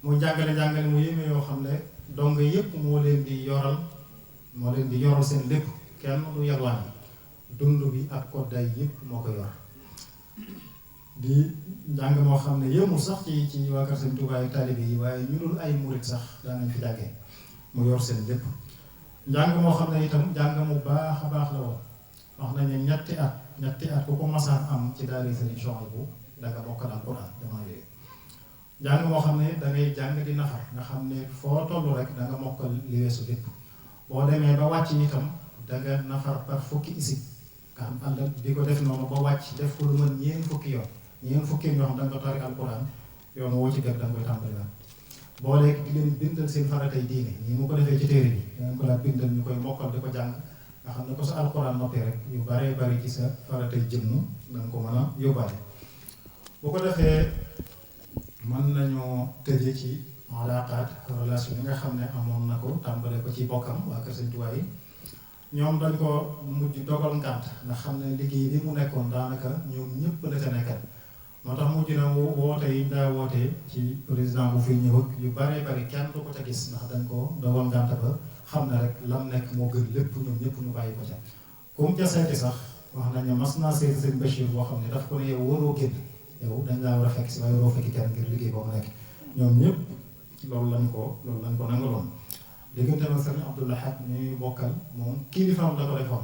mu jàngale mu yéeme yoo xam ne dong yëpp moo leen di yoral seen lépp kenn du yalwaan dund bi ak koddaay yëpp moo ko yor di njàng moo xam ne yëmul sax ci waa kër Sëñ Tuubaa yi taalibe yi waaye ñu dul ay murit sax daanañ fi jàngee mu yor seen lépp njàng moo xam ne itam njàng mu baax a baax la woon wax nañ ne ñetti at ku ko masaan am ci daara Sëriñ Souhaïbou danga mokkal alquran jamono yooyu njàng moo xam ne dangay jàng di nafar nga xam ne foo toll rek danga mokkal li weesu lépp boo demee ba wàcc itam danga nafar par fukki isib nga xam ànd di ko def noonu ba wàcc def ko lu mën ñeen fukki yoon yoo xam danga ko tari alquran yoon woo ci gër danga koy tàmbaliwaat boo léegi di leen bindal seen faratay diine ñii mu ko defee ci téere bi danga ko laa bindal ñu koy mokkal di ko jàng nga xam ne ko sa alquran noppi rek yu baree bari ci sa faratay jëmm danga ko mën a yóbbaale bu ko defee mën nañoo tëje ci alaaqaat relation yi nga xam ne amoon na ko tàmbale ko ci bokkam waa kër Sëñ Tuubaa yi ñoom dañ ko mujj dogal ngànt nga xam ne liggéey bi mu nekkoon daanaka ñoom ñëpp la ca nekkal moo tax mujj na woote yi daa woote ci président bu fi ñëw ak yu baree bari kenn du ko ca gis ndax dañ ko dogal ngànt ba xam ne rek lam nekk moo gën lépp ñoom ñëpp ñu bàyyi ko ca comme ca seeti sax wax nañ ne mas naa seeti sëñ Bachir boo xam ne daf ko ne yow waroo génn yow dañ laa war a fekk si waaye waroo fekki kenn ngir liggéey boo mu nekk ñoom ñëpp loolu lañ ko nangaloon diggante nag sëriñ Abdou Lahad ñuy bokkal moom kilifaam la ko defoon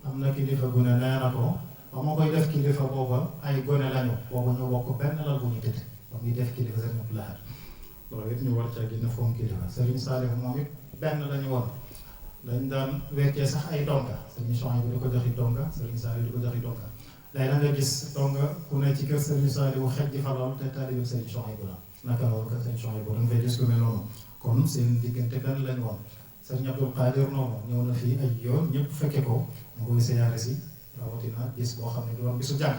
am na kilifa gu ne nee na ko ba ma koy def kilifa booba ay gone lañu booba ñu bokk benn lal bu ñu tëdd ba muy def kilifa sëriñ Abdou Lahad loolu it ñu war caa gën a fonk kilifa sëriñ Saliou moom it benn lañu woon dañ daan weccee sax ay donga sëriñ Souhaïbou di ko joxi donga sëriñ Saliou di ko joxi donga léegi da nga gis donga ku ne ci kër sëriñ Saliou xej di fa lool te taalibe sëriñ Souhaïbou la naka loolu kër sëriñ Souhaïbou da nga fay gis ku mel noonu kon seen diggante benn lañu woon sëriñ Abdul Qadir noonu ñëw na fii ay yoon ñëpp fekke ko mu koy siyaare si rawatina bis boo xam ne doon bisu jàng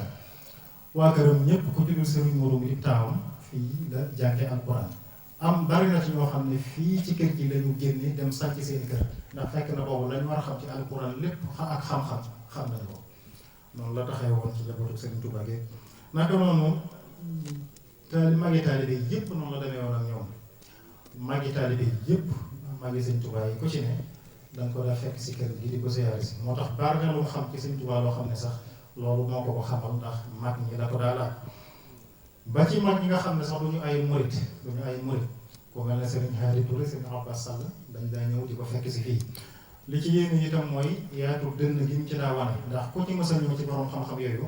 waa këram ñëpp ku jugul sëriñ Modou mi di taawam fii la jànge alquran am bari na ci ñoo xam ne fii ci kër gi lañu génne dem sàcc seen kër ndax fekk na boobu lañu war a xam ci alquran lépp ak xam-xam xam nañ ko noonu la taxee woon ci njabootu Sëriñ Tuubaa gi naka noonu magi taalibe yëpp noonu la demee woon ak ñoom magi taalibe yëpp magi Sëriñ Tuubaa yi ku ci ne danga ko daa fekk si kër gi di ko siyaare si moo tax bari na lu mu xam ci Sëriñ Tuubaa loo xam ne sax loolu moo ko xamal ndax mag ñi la ko daa laaj ba ci mag ñi nga xam ne sax duñu ay murit ku mel ne Sëriñ Haadi Touré Sëriñ Abbas Sall dañ daa ñëw di ko fekk si fii li ci yéen itam mooy yaatu dënn gi mu ci daa wane ndax ku ci mës a ñëw ci borom xam-xam yooyu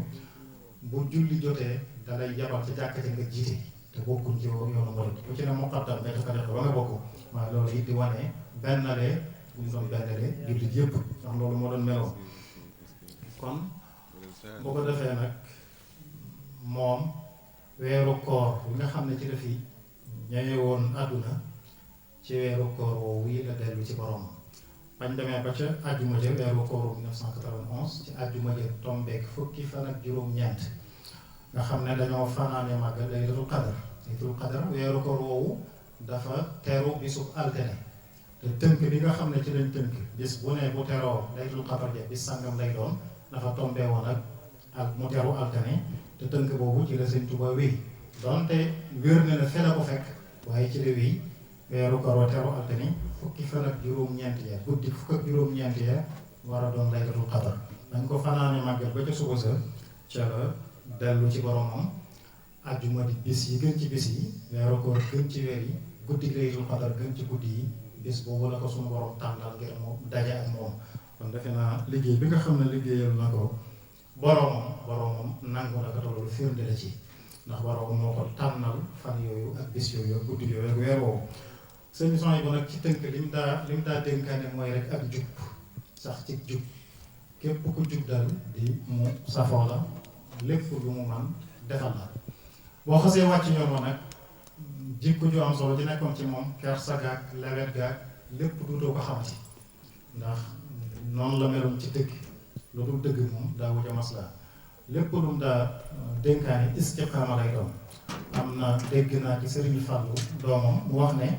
bu julli jotee dalay yabal ci jàkk ci nga jiite te bokkuñ ci yoonu murit ku ci ne muqaddam nga dafa def ba nga bokk waaye loolu it di wane benn lee bu ñu doon benn lee jullit yëpp ndax loolu moo doon meloon kon boo ko defee nag moom weeru koor bi nga xam ne ci la fi ñëwee woon àdduna ci weeru koor woowu yi la dellu ci borom bañ demee ba ca àjjuma ja weeru kooru 1991 ci àjjuma ja tombeek fukki fan ak juróom-ñeent nga xam ne dañoo fanaane màggal laylatul qadar weeru koor woowu dafa teru bisub altine te tënk bi nga xam ne ci lañ tënk bis bu ne bu teroo laylatul qadar ja bis sàngam lay doon dafa tombee woon ak mu teru altine te tënk boobu ci la Sëñ Tuubaa wéy donte wér na la fe la ko fekk waaye ci la wéy weeru koor wa teru altine fukki fan ak juróom-ñeent ya guddi fukk ak juróom-ñeent ya war a doon laylatul qadar dañ ko fanaane màggal ba ca suba sa ca la dellu ci boromam àjjuma di bis yi gën ci bis yi weeru koor gën ci weer yi guddi laylatul qadar gën ci guddi yi bis boobu la ko suñu borom tànnal ngir mu daje ak moom kon defe naa liggéey bi nga xam ne liggéeyal na ko boromam nangu na ko te loolu firnde la ci ndax boromam moo ko tànnal fan yooyu ak bis yooyu ak guddi yooyu ak weer woowu sëñ Souhaïbou nag ci tënk li mu daa dénkaane mooy rek ak jub sax ci jub képp ku jub dal di mu safoo la lépp lu mu man defal la boo xasee wàcc ñoom ma nag jikko ju am solo ji nekkoon ci moom kersa gaag lewet gaag lépp duutoo ko xamati ndax noonu la meloon ci dëgg lu dul dëgg moom daa wuja maslaa lépp lu mu daa dénkaani istiqaama lay doon am na dégg naa ci Sëriñ Fallu doomam mu wax ne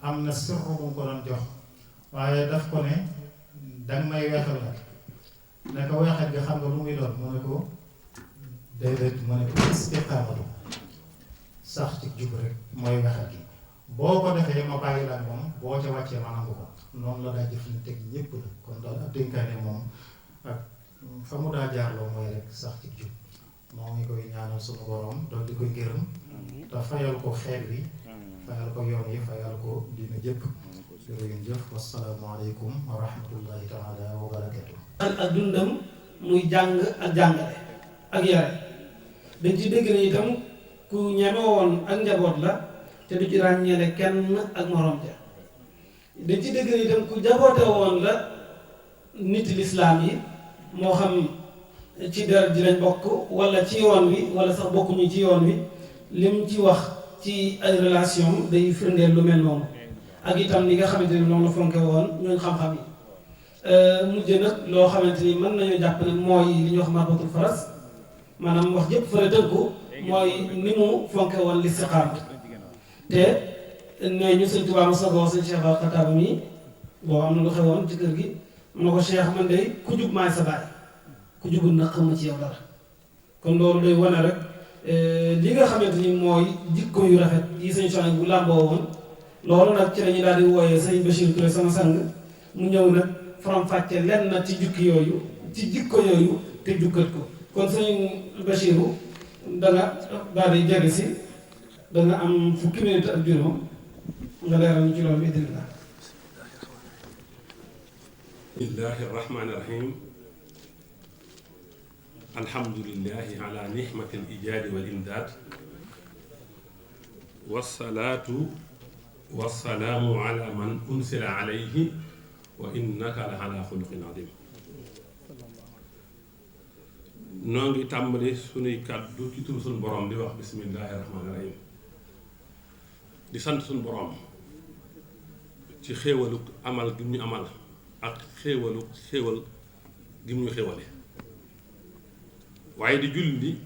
am na sirru bu ko doon jox waaye daf ko ne danga may weexal la ne ko weexal gi xam nga lu muy doon mu ne ko déedéet mu ne ko istiqaamatu sax ci jub rek mooy weexal gi boo ko defee ma bàyyi la moom boo ca wàccee ma nangu ko noonu la daa jëflante ak ñépp la kon daal ab dénkaane moom ak fa mu daa jaarloo mooy rek sax ci jub moo ngi koy ñaanal sunu borom doon di koy gërëm te fayal ko xeet wi fayal ko yoon yi fayal ko dina jëpp jërëjëf wasalaamaaleykum wa rahmatullahi taala wa barakatu ak dundam muy jàng ak jàngale ak yare dañ ci dégg ne itam ku ñeme woon ak njaboot la te du ci ràññeele kenn ak morom ja dañ ci dégg ne itam ku jaboote woon la nit lislaam yi moo xam ci deret ji lañ bokk wala ci yoon wi wala sax bokkuñu ci yoon wi lim ci wax ci ay relation day firndeel lu mel noonu ak itam li nga xamante ni noonu la fonke woon ñooñ xam-xam yi mujj nag loo xamante ni mën nañoo jàpp ne mooy li ñuy wax marbatul faras maanaam wax jëpp fara tënku mooy ni mu fonke woon listixaama te ne ñu sëñ Tuubaa mos na ko wax sëñ Cheikh Al Xataab mi boo am na lu xewoon ci kër gi mun na ko Cheikh man de ku jub maay sa baay ku jubul nag xam ma ci yow dara kon loolu day wane rek li nga xamante ni mooy jikko yu rafet yi sëñ Sohaybu bu làmboo woon loolu nag ci lañu daal di wooyee sëñ Bachir Touré sama sang mu ñëw nag faram-fàcce lenn na ci jukki yooyu ci jikko yooyu te jukkat ko kon sëñ Bachiru da nga daal di jege si da nga am fukki minute ak juróom nga leeral ñu ci loolu bi idillah bismillahi rahmani rahim alhamdulillahi ala nihmati al-ijaadi wal imdaad wassalaatu wassalaamu ala man unsila alayhi wa innaka la ala xuluqin adim noo ngi tàmbali sunuy kàddu ci turu sunu borom di wax bismillahi rahmani rahim di sant sunu borom ci xéewalu amal gi ñu amal ak xéewal gi mu ñu xéewale waaye di julli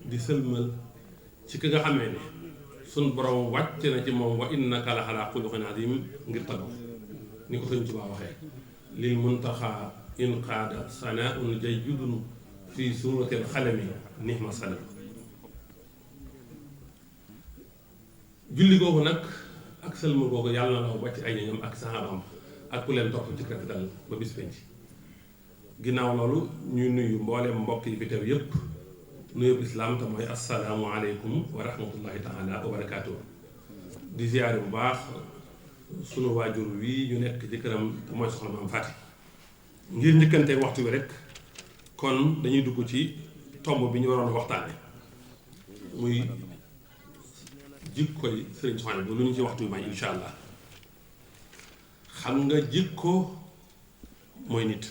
di sëlmal ci ki nga xamee ne sunu borom wàcc na ci moom wa innaka la ala xuluqin adim ngir taggu ni ko Sëñ Tuubaa waxee lil muntaxa in qaada sanaaun jayyidun fii suuratil xalami nihma salam julli googu nag ak sëlma googu yàlla na law ba ci ay ñoñam ak saxaabam ak ku leen topp ci rafetal ba bis penc ginnaaw loolu ñuy nuyu mbooleem mbokk yi fi teew yépp nuyub islaam te mooy assalaamu aleykum wa rahmatullahi taala wa barakaatuh di ziyaare bu baax sunu waajur wii ñu nekk ci këram te mooy soxna Maam Faati ngir njëkkanteeg waxtu bi rek kon dañuy dugg ci tomb bi ñu waroon waxtaane muy jikkoy sëriñ Sohaybu bu lu ñu ci waxtu bi may insha allah xam nga jikko mooy nit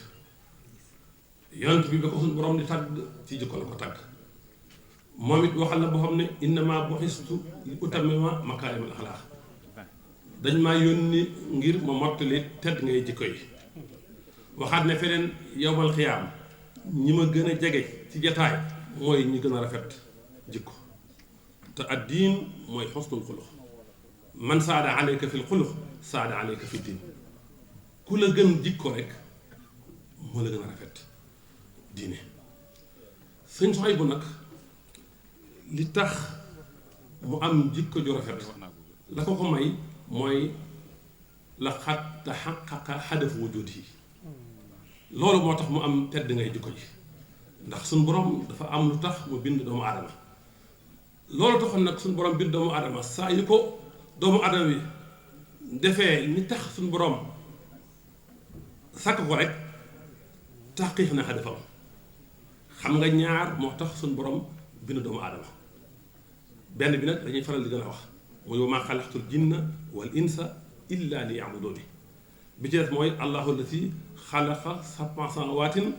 yonent bi ba ko suñu borom di tagg ci jikko la ko tagg moom it waxal na boo xam ne innama bu'istu li utammima makaarimal axlaaq dañ maa yónni ngir ma mottali tedd ngay jikko yi waxaat ne feneen yowmal xiyaam ñi ma gën a jege ci jataay mooy ñi gën a rafet jikko te addiin mooy xusnul xuluq man saada aleyka fil xuluq saada aleyka fi diin ku la gën jikko rek moo la gën a rafet diine Sëñ Sohaybu nag li tax mu am jikko ju rafet la ko ko may mooy la xat taxaqaqa xadafu wujud yi loolu moo tax mu am tedd ngay jikko ji ndax suñu borom dafa am lu tax mu bind doomu aadama loolu taxoon nag suñu borom bind doomu aadama saa yu ko doomu aadama bi defee ni tax suñu borom sàkk ko rek taqiix na xadafam xam nga ñaar moo tax suñu borom bind doomu aadama benn bi nag dañuy faral di gën a wax muy wa maa xalaqtul jinna wal insa illa li ya'buduni bi ci des mooy allahu allati xalaqa sab'a samawaatin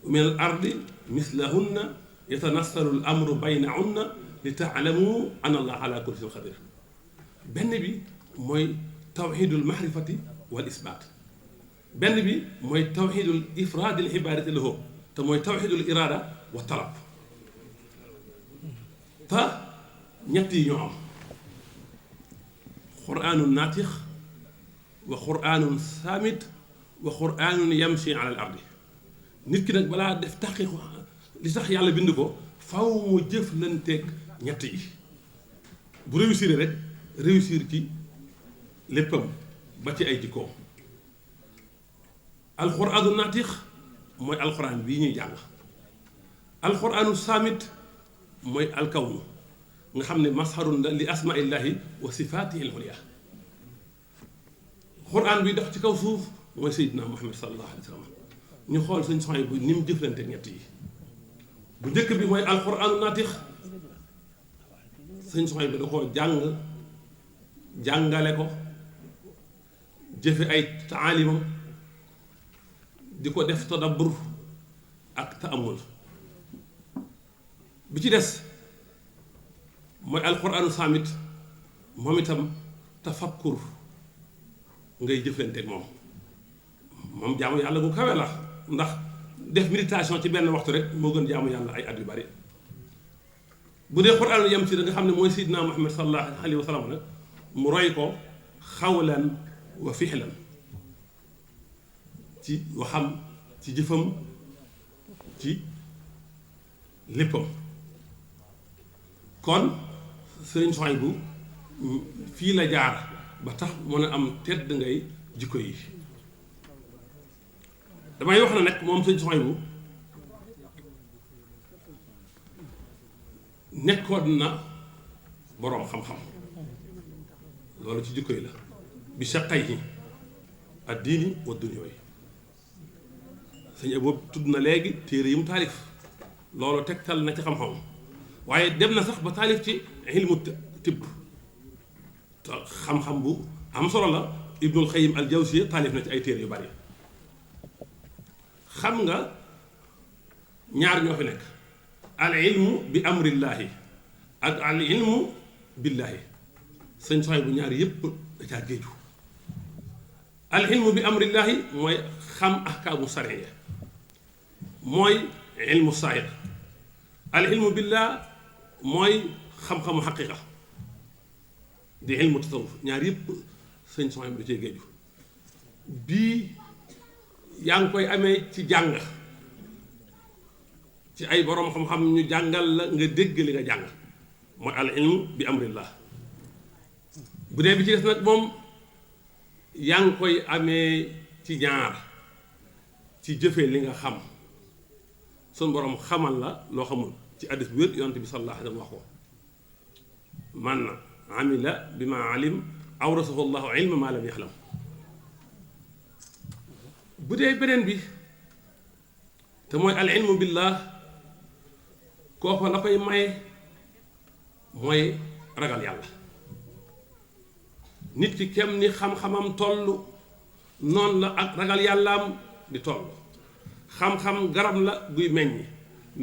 min al ardi mislahunna yatanassalu al amru baynahunna li taalamu anna allaha ala kulli shay'in qadir. benn bi mooy tawxidul mahrifati wal isbaat, benn bi mooy tawxidul ifraadil ibaadati lahu te mooy tawxidul iraada wa talab. te ñett yi ñoo am quraanun naatix wa quraanun saamit wa quraanun yamshi ala al ardi. nit ki nag balaa def taxqiq li tax yàlla bind ko faw mu jëflanteeg ñett yi. bu réussir rek réussir ci léppam ba ci ay jikkoom. alquraanu naatix mooy alquran bii ñuy jàng. alquraanu saamit mooy alkawnu nga xam ne masharun la li asmaillahi wa sifaatihi al-ulya. quran bi dox ci kaw suuf mooy Seydina Muhammad sallallahu alayhi wa sallam. ñu xool suñ soxna bu ni mu jëflante ñett yi. bu njëkk bi mooy alquraanu naatix suñ soxna bi da koo jàngale ko jëfe ay taalimam di ko def tadabbur ak taamul. bi ci des mooy alquraanu saamit moom itam tafakkur ngay jëflante ak moom jaamu yàlla gu kawe la ndax def méditation ci benn waxtu rek moo gën jaamu yàlla ay at yu bari. bu dee quraanu yam ci da nga xam ne mooy Seydina Muhammad sallallahu alayhi wa sallam nag mu roy ko xawlan wa fixlan ci waxam ci jëfam ci léppam. kon sëriñ Souhaïbou fii la jaar ba tax mën a am tedd ngay jikko yi. damay wax na nag moom sëriñ Souhaïbou nekkoon na boroom xam-xam loolu ci jikko yi la bi shaqayhi ad-diini wa dunyawi. sëñ Abo tudd na léegi téere yi mu taalif loolu tegtal na ci xam-xam waaye dem na sax ba taalif ci ilmu tibb te xam-xam bu am solo la. Ibnul Qayyim al-Jawziyya taalif na ci ay téere yu bari. xam nga ñaar ñoo fi nekk al ilmu bi amrillaahi ak al ilmu billaahi. sëñ Souhaïbou ñaar yépp da caa géeju. al ilmu bi amrillaahi mooy xam ahkaamu sariya mooy ilmu saayir. al ilmu billah mooy xam-xamu xaqiqa di ilmu tasawuf. ñaar yépp sëñ Souhaïbou da cee géeju. bii yaa ngi koy amee ci jàng ci ay boroom xam-xam ñu jàngal la nga dégg li nga jàng mooy al ilmu bi amrillah. bu dee bi ci des nag moom yaa ngi koy amee ci ñaar ci jëfee li nga xam. suñ boroom xamal la loo xamul ci hadiis bu wér yonent bi sallallahu alayhi wa sallam wax ko man amila bi ma alim awrasahu llahu ilma ma lam yaxlam. bu dee beneen bi te mooy al ilmu billah kooku la koy maye mooy ragal yàlla. nit ki kem ni xam-xamam toll noonu la ak ragal yàllaam di toll. xam-xam garab la guy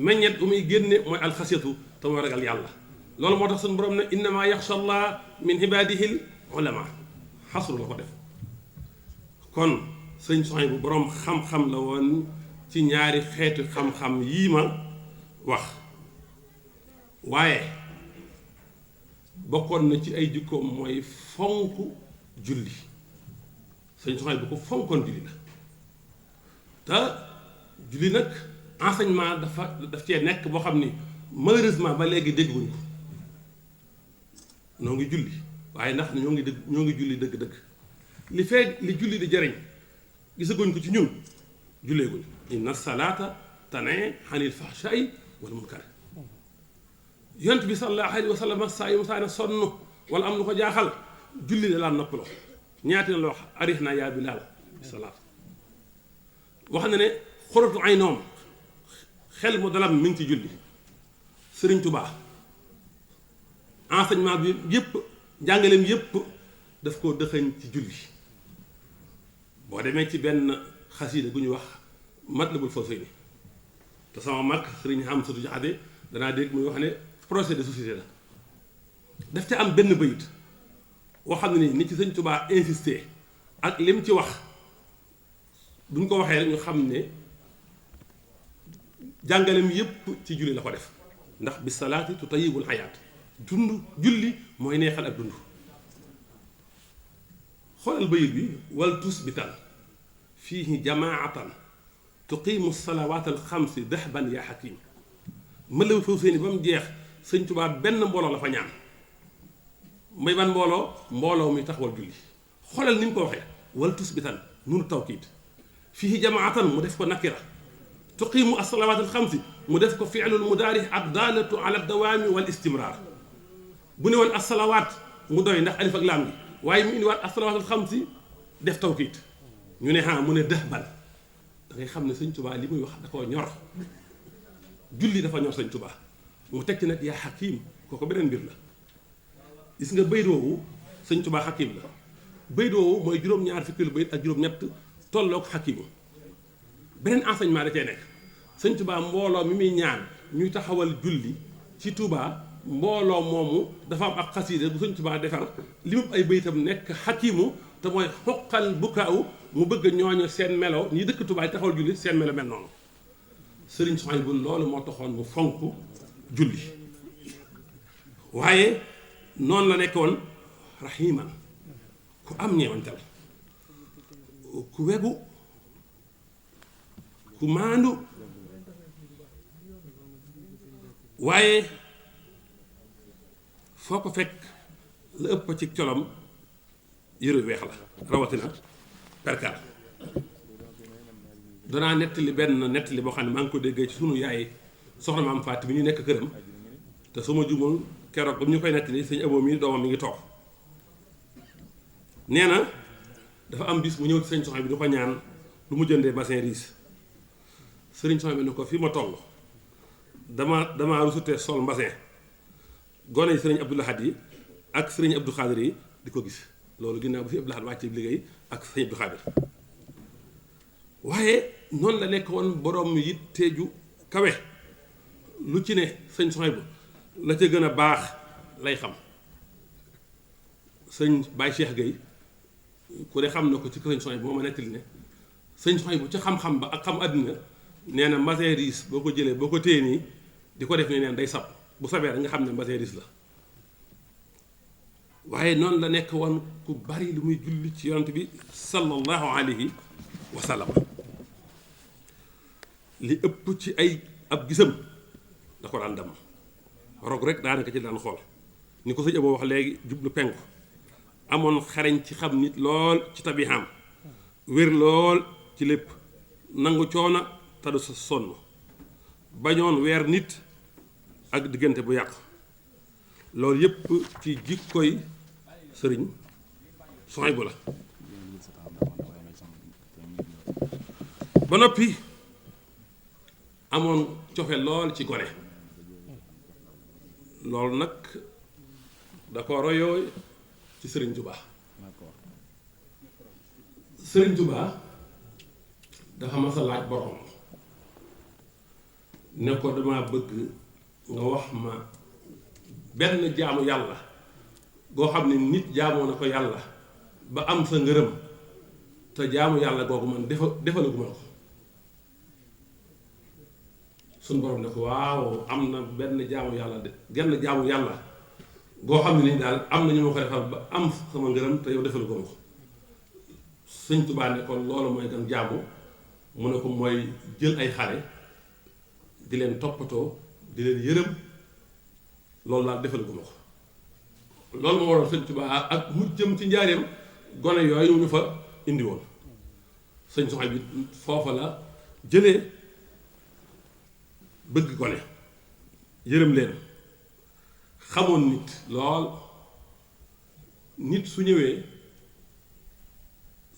meññet bu muy génne mooy alxasiyatu te mooy ragal yàlla. loolu moo tax suñu borom ne innama yaxsha allah min ibadihil ulama xasru la ko def. kon sëñ Souhaïbou boroom xam-xam la woon ci ñaari xeetu xam-xam yii ma wax. waaye bokkoon na ci ay jikkoom mooy fonk julli. sëñ Souhaïbou ko fonkoon julli la te julli nag enseignement daf cee nekk boo xam ni malheureusement ba léegi dégguñ ko. noo ngi julli waaye ndax ñoo ngi julli dëgg-dëgg li fee li julli di jariñ gisaguñ ko ci ñun julleeguñ. inna salaata tanhaa anil fahshaa'i wal munkar. yonent bi sallallahu alayhi wa sallam saa yu musaana sonn wala am lu ko jaaxal julli da laan noppaloo. ñaati na la wax arix naa yaa Bilaal bi salaat. wax na ne xuratu ay noom xel mu dalam mi ngi ci julli. Sëriñ Tubaa enseignement bi yépp njàngaleem yépp daf koo dëxëñ ci julli. boo demee ci benn xasiida gu ñu wax Matlabul Fawzayni te sama mag sëriñ Amsatu Jaxate danaa dégg muy wax ne projet de société la daf ca am benn bayit woo xam ne ni ci sëñ Tuubaa insisté ak lim ci wax buñ ko waxee rek ñu xam ne jàngalem yépp ci julli la ko def ndax bi salaati tutayyibul xayaat dund julli mooy neexal ak dund xoolal bayit bi wal tusbitan fiihi jamaatan tuqiimu salawaat al xamsi dahban yaa xakim Matlabul Fawzayni ba mu jeex sëñ Tuubaa benn mbooloo la fa ñaan may ban mbooloo mi taxawal julli xoolal ni mu ko waxee wal tusbitan nunu tawkiid fiihi jamaatan mu def ko nakira tuqiimu as-salawaat al xamsi mu def ko fi'lul mudaari ak daalatu ala dawaami wal istimraar bu ne woon as-salawaat mu doy ndax alif ak laam gi waaye mu indiwaat as-salawaat al xamsi def tawkiid ñu ne mu ne dahban da ngay xam ne sëñ Tuubaa li muy wax da koo ñor julli dafa ñor sëñ Tuubaa mu teg ci nag yaa xakiim kooku beneen mbir la gis nga bayit woowu sëñ Tuubaa xakiim la bayit woowu mooy juróom-ñaar fukki bayit ak juróom-ñett tolloog xakiimu beneen enseignement da cee nekk sëñ Tuubaa mbooloo mi muy ñaan ñuy taxawal julli ci Tuubaa mbooloo moomu dafa am ak xasiida bu sëñ Tuubaa defar li mu ay bayitam nekk xakiimu te mooy xoqal bukaaw mu bëgg ñooñu seen melo ñi dëkk Tuubaa taxawal julli seen melo mel noonu sëriñ Suhaybu loolu moo taxoon mu fonk julli waaye noonu la nekkoon rahiman ku am ñeewantal ku wegu ku maandu waaye foo ko fekk la ëpp ci colom yëre weex la rawatina perkaal danaa nettali benn nettali boo xam ne maa ngi ko déggee ci sunu yaay soxna maam Faati bi ñu nekk këram te su ma jumul keroog ba ñu koy nettali sëñ Abo mi doomam mi ngi toog nee na dafa am bis mu ñëw ci sëñ Soxna bi di ko ñaan lu mu jëndee bassin riis sëriñ Soxna bi ne ko fii ma toll dama rusutee sol mbasin gone yi sëriñ Abdou Lahad yi ak sëriñ Abdou Khadir yi di ko gis loolu ginnaaw bi fi Abdou Lahad wàccee liggéey ak sëriñ Abdou Khadir waaye noonu la nekk woon borom yitte ju kawe lu ci ne sëñ Soxna la ca gën a baax lay xam sëñ Baye Cheikh Gueye ku ne xam na ko ci sëñ Soxna moo ma nettali ne sëñ Soxna ca xam-xam ba ak xam àddina nee na mbasin riis boo ko jëlee boo ko téye nii di ko def nii neen day sab bu sabee rek nga xam ne mbasin riis la waaye noonu la nekk woon ku bari lu muy julli ci yonent bi sallallahu alayhi wa sallam li ëpp ci ay ab gisam da ko daan dem rog rek daanaka ci daan xool ni ko sëñ Abo wax léegi jublu penku amoon xarañ ci xam nit lool ci tabixam wér lool ci lépp nangu coona te du sa sonn bañoon weer nit ak diggante bu yàqu loolu yépp ci jikkoy sëriñ Suhaybu la ba noppi amoon cofe lool ci gone loolu nag da ko royoo ci sëriñ Tuubaa sëriñ Tuubaa dafa mas a laaj borom ne ko dama bëgg nga wax ma benn jaamu yàlla goo xam ne nit jaamoo na ko yàlla ba am sa ngërëm te jaamu yàlla googu man defalaguma ko suñ borom ne ko waaw am na benn jaamu yàlla de genn jaamu yàlla goo xam ne ni daal am na ñu ma ko defal ba am sama ngërëm te yow defalaguma ko sëñ Tuubaa ne ko loolu mooy gan jaamu mu ne ko mooy jël ay xale di leen toppatoo di leen yërëm loolu daal defalaguma ko loolu moo waroon sëñ Tuubaa ak mujjëm ci njaareem gone yooyu ñu fa indi woon sëñ Soxna bi foofa la jëlee bëgg gone yërëm leen xamoon nit lool nit su ñëwee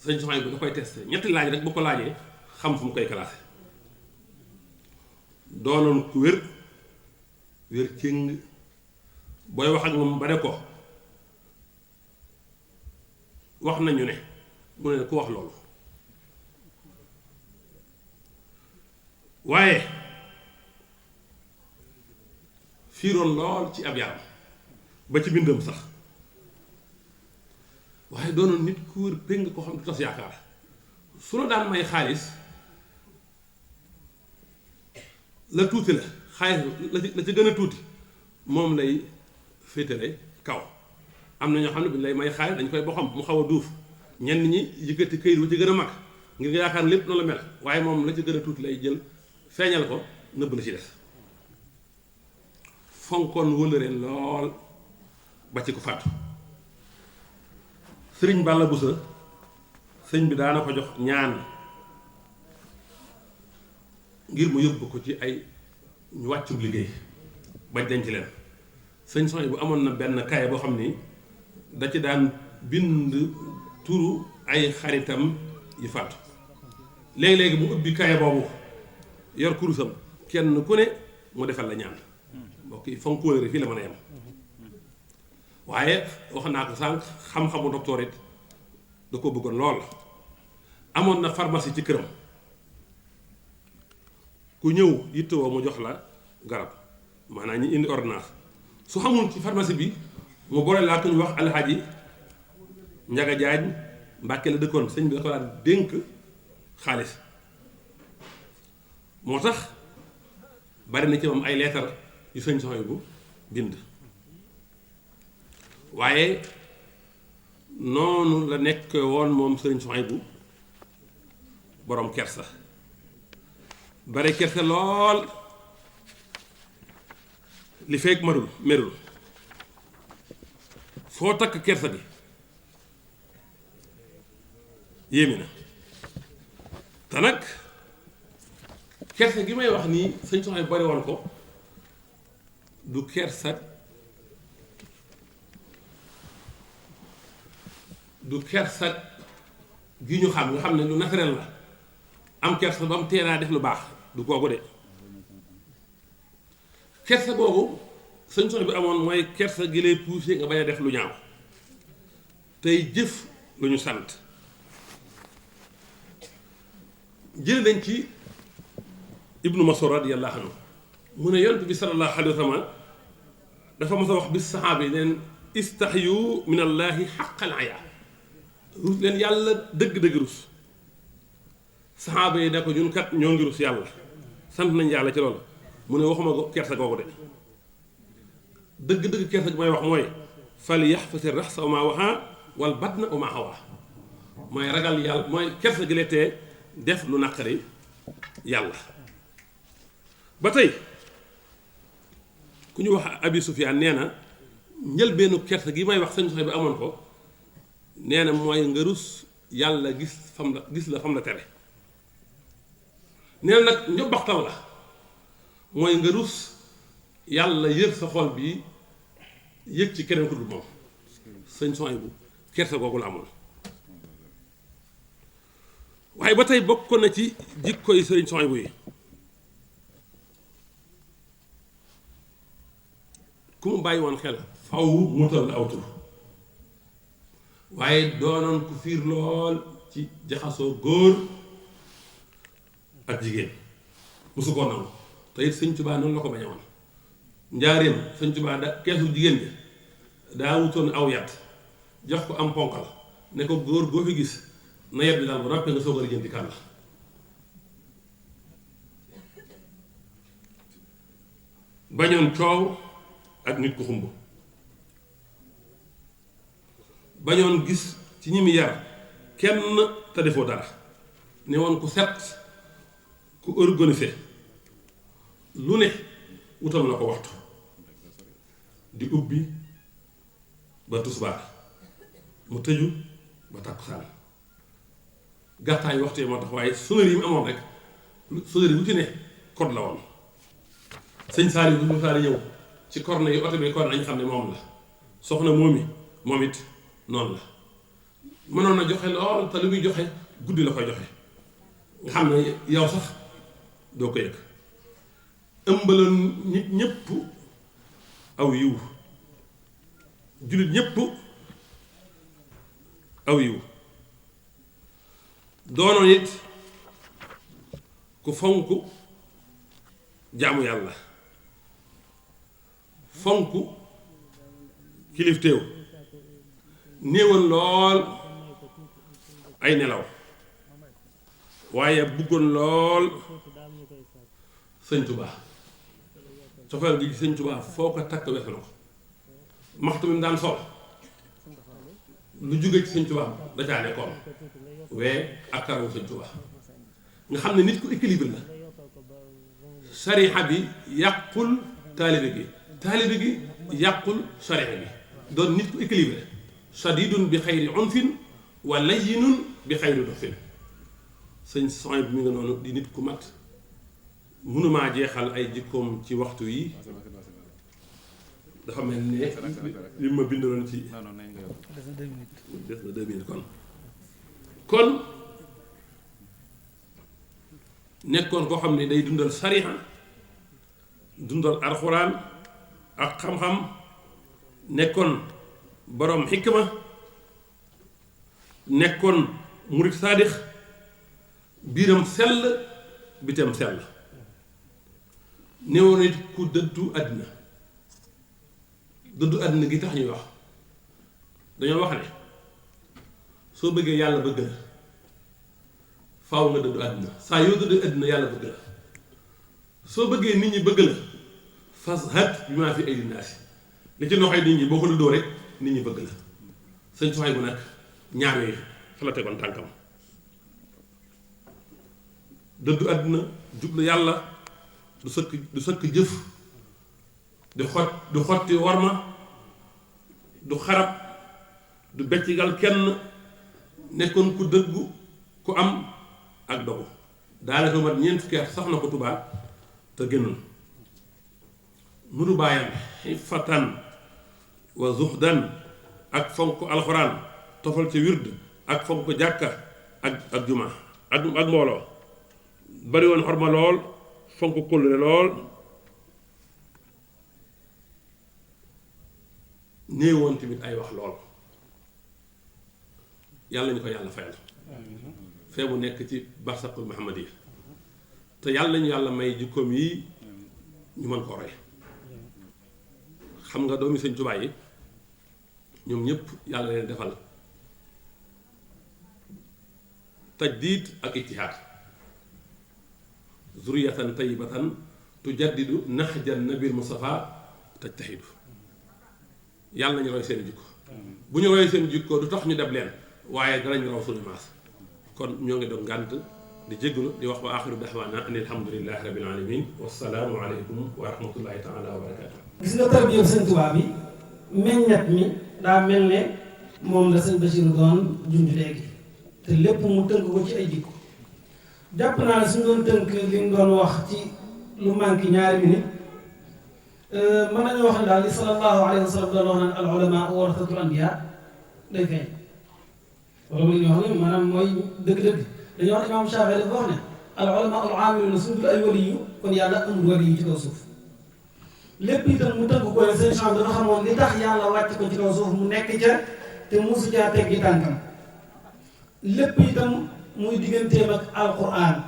sëñ Soxna bi da koy testé ñetti laaj rek bu ko laajee xam fu mu koy classé doonoon ku wér cëng booy wax ak moom ba ne ko wax nañu ne mu ne ku wax loolu waaye fiiroon lool ci ab yaram ba ci bindam sax waaye doonoon nit ku wër péng ko xam du tas yaakaar su la daan may xaalis la tuuti la xaalis la ci gën a tuuti moom lay féetale kaw am na ñoo xam ne bu ñu lay may xaalis dañ koy boxam mu xaw a duuf ñenn ñi yëkkati këyit bu ci gën a mag ngir nga yaakaar lépp noonu la mel waaye moom la ci gën a tuuti lay jël feeñal ko nëbb la ci des fonkoon wëllëree lool ba ci ko faatu sëriñ Balla Busa sëñ bi daana ko jox ñaan ngir mu yóbbu ko ci ay ñu wàccub liggéey bañ denc leen sëñ soñ bu amoon na benn kaye boo xam ni da ci daan bind turu ay xaritam yi faatu léegi-léegi mu ubbi kaye boobu yor kurusam kenn ku ne mu defal la ñaan mbokk yi fonk wóolare fii la mën a yem waaye wax naa ko sànq xam-xamu docteur it da ko bëggoon lool amoon na pharmacie ci këram ku ñëw yittewoo mu jox la garab maanaam ñi indi ordonnance su xamul ci pharmacie bi mu boole laa ku ñu wax alxaaji Njaga Jaañ Mbàkke la dëkkoon sëñ bi da ko daan dénk xaalis moo tax bari na ci moom ay leetar yu sëñ soxoy bu bind waaye noonu la nekk woon moom sëñ soxoy bu boroom kersa bare kersa lool li fekk merul foo takk kersa gi yéeme na te nag kersa gi may wax nii sëñ soxna bari woon ko du kersa gi ñu xam nga xam ne lu naturel la am kersa ba mu teenaa def lu baax du googu de kersa googu sëñ soxna bi amoon mooy kersa gi lay poussé nga bañ a def lu ñaaw tey jëf lu ñu sant jël nañ ci ibnu Mas'ud radiyallahu anhu mu ne yonent bi sallallahu alayhi wa sallam dafa mos a wax bis saxaaba yi leen istahyu min allahi xaqal hayaa rus leen yàlla dëgg-dëgg rus saxaaba yi ne ko ñun kat ñoo ngi rus yàlla sant nañ yàlla ci loolu mu ne waxuma ko kersa googu de dëgg-dëgg kersa gi may wax mooy fal yaxfasi raxsa wa maa waxa wal batna wa maa xawaa mooy ragal yàlla mooy kersa gi la tee def lu naqari yàlla ba tey ku ñu wax Abi Sufyaan nee na njëlbeenu kersa gi may wax sëñ soxna bi amoon ko nee na mooy nga rus yàlla gis la fam la tere nee na nag njobbaxtal la mooy nga rus yàlla yër sa xol bi yëg ci keneen ku dul moom sëñ soxna bu kersa googu la amoon waaye ba tey bokk na ci jikko yi sëriñ soxna bu yi ku mu bàyyi woon xel faw mutal la aw tur waaye doonoon ku fiir lool ci jaxasoo góor ak jigéen musu koo nangu te it sëñ Tuubaa noonu la ko bañe woon njaareem sëñ Tuubaa da keesu jigéen bi daa wutoon aw yat jox ko am ponkal ne ko góor goo fi gis na yet bi daal bu noppee nga soog a lijjanti kan la bañoon coow ak nit ku xumb bañoon gis ci ñi mi yar kenn te defoo dara ne woon ku set ku organisé lu ne wutal na ko waxtu di ubbi ba tusbaar mu tëju ba tàkkusaan gàttaay waxtu yi moo tax waaye sonnerie yi mu amoon rek sonnerie bu ci ne code la woon sëñ Saali bu mu saali ñëw ci corne yi oto bi corne nañu xam ne moom la soxna moom it noonu la mënoon na joxe lool te lu muy joxe guddi la koy joxe nga xam ne yow sax doo ko yëg ëmbaloon nit ñëpp aw yiw jullit ñëpp aw yiw doonoon it ku fonk jaamu yàlla fonk kilifteew néewoon lool ay nelaw waaye bëggoon lool sëñ Tuubaa cofeel gi sëñ Tuubaa foo ko takk weesu na ko maxtu mi daan sol lu jóge ci sëñ Tuubaa da caa nekkoon wee ak karaw sëñ Tuubaa nga xam ne nit ku équilibre la sarixa bi yàqul taalibe gi yàqul sarixa bi doon nit ku équilibré sadidun bi xayri unfin wa layyinun bi xayri dofin sëñ soñ bi mi nga noonu di nit ku mat mënumaa jeexal ay jikkoom ci waxtu yi dafa mel ne li ma bindaloon ci des na 2 minutes kon nekkoon koo xam ne day dundal sariha dundal alxuraan ak xam-xam nekkoon boroom xikma nekkoon murit saadix biiram sell bitam sell néewoon nit ku dëddu àddina gi tax ñuy wax dañoo wax ne soo bëggee yàlla bëgg la faaw nga dëddu àddina saa yoo dëddu àddina yàlla bëgg la soo bëggee nit ñi bëgg la fashad bi maa fi aydi naasi li ci loxoy nit ñi boo ko dëddoo rek nit ñi bëgg la sëñ soxay bu nag ñaar yooyu fa la tegoon tànkam dëddu àddina jublu yàlla du sëkk jëf du xotti warma du xarab du beccigal kenn nekkoon ku dëggu ku am ak dogu daanaka mat ñeent fukki at sax na ko Tuubaa te génnul nuru baayam xifatan wa zuhdan ak fonk alxuraan tofal ci wird ak fonk jàkka ak juma ak mbooloo bari woon xorma lool fonk kóllëre lool néewoon tamit ay wax lool yàlla ñu ko yàlla fayal fee mu nekk ci barsaqul muhammadiya te yàlla ñu yàlla may jikkoom yi ñu mën ko roy xam nga doomi sëñ Tuubaa yi ñoom ñépp yàlla leen defal tajdiid ak ijtihaad zuriyatan tayyibatan tujaddidu nahjan nabil Mustafa tajtahidu yàlla nañu roy seen jikko bu ñu roy seen jikko du tax ñu deb leen waaye danañ raw suñu maas kon ñoo ngi doon ngànt di jégalu di wax wa axiru daxwaana an alhamdulillahi rabbil alamin wassalaamu aleykum wa rahmatullahi taala wa barakatu gis nga tarbiya sëñ Tuubaa bi meññat mi daa mel ne moom la sëñ Bachir doon junj léegi te lépp mu tënk ko ci ay jikko jàpp naa ne suñu doon tënk li mu doon wax ci lu manqué ñaari minute mën nañoo wax ne daal li sallallahu alayhi wa sallam doon wax naan al ulama warasatul anbiya day feeñ wala muy ñoo xam ne maanaam mooy dëgg-dëgg dañoo wax imaam Shaafi'i dafa wax ne al ulama al aamiluuna suñ dul ay waliyu kon yàlla amul waliyu ci kaw suuf lépp itam mu tënk ko ne seen champs dafa xamoon li tax yàlla wàcc ko ci kaw suuf mu nekk ca te musu caa teggi tànkam lépp itam muy digganteem ak alquran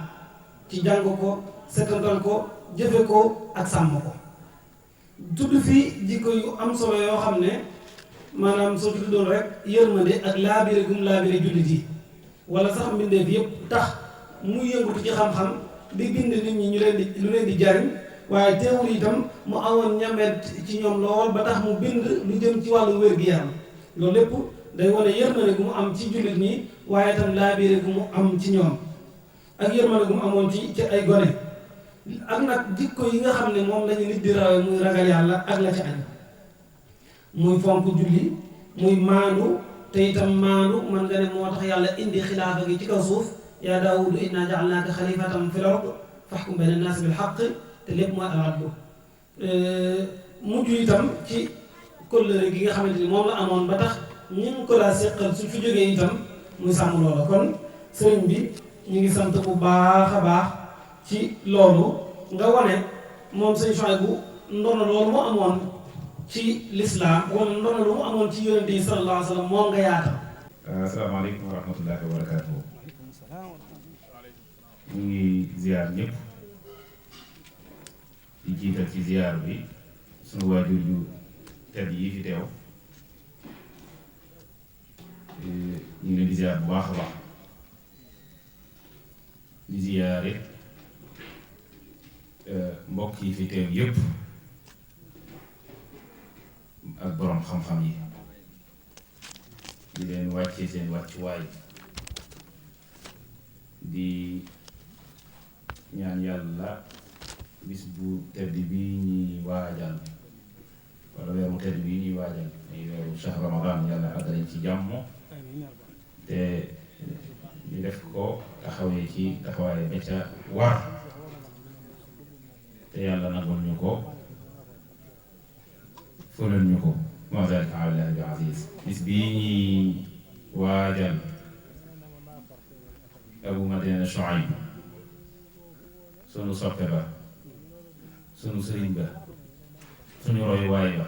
ci jàng ko setantal ko jëfe ko ak sàmm ko tudd fii jikko yu am solo yoo xam ne maanaam soo ci tuddoon rek yërmande ak laabire gum laabire jullit yi wala sax mbindeef yëpp tax muy yëngutu ci xam-xam di bind nit ñi ñu leen di jariñ waaye teewul itam mu awoon ñamet ci ñoom lool ba tax mu bind lu jëm ci wàllu wér-gi-yaram loolu lépp day wane yërmande gu mu am ci jullit ñi waaye itam laabire gu mu am ci ñoom ak yërmande gu mu amoon ci ay gone ak nag jikko yi nga xam ne moom lañu nit di rawe muy ragal yàlla ak la ca aju muy fonk julli muy maandu te itam maandu man nga ne moo tax yàlla indi xilaafa gi ci kaw suuf yaa daawudu inna ja'alnaaka xalifatan fil ard fahkum bayna naasi bil haqq te lépp mooy al-adlu mujj itam ci kóllëre gi nga xamante ni moom la amoon ba tax ñi ngi ko laa séqal su fi jógee itam muy sàmm loola kon sëriñ bi ñu ngi sant bu baax a baax ci loolu nga wane moom sëñ Souhaïbou ndono loolu mu amoon ci lislaam wala ndono lu mu amoon ci yonente yi sallallahu alayhi wa sallam moom nga yaatal. asalaamaaleykum wa rahmatullahi wa barakaatuhu. ñu ngi ziar ñëpp di jiital ci ziyaar bi sunu waajur yu tedd yi fi teew ñu ngi leen di ziyaar bu baax a baax di ziyaare mbokk yi fi teew yépp ak boroom xam-xam yi di leen wàccee seen wàccuwaay di ñaan yàlla bis bu tedd bi ñuy waajal wala weer mu tedd bi ñuy waajal muy weeru shahr ramadan yàlla àggale ci jàmm te ñu def ko taxawee ci taxawaay ba ca war te yàlla nangul ñu ko fulal ñu ko ma zalika ala llahi bi aziz bis bii ñuy waajal Abu Madina Shuayb sunu soppe ba sunu sëriñ ba suñu roy waay ba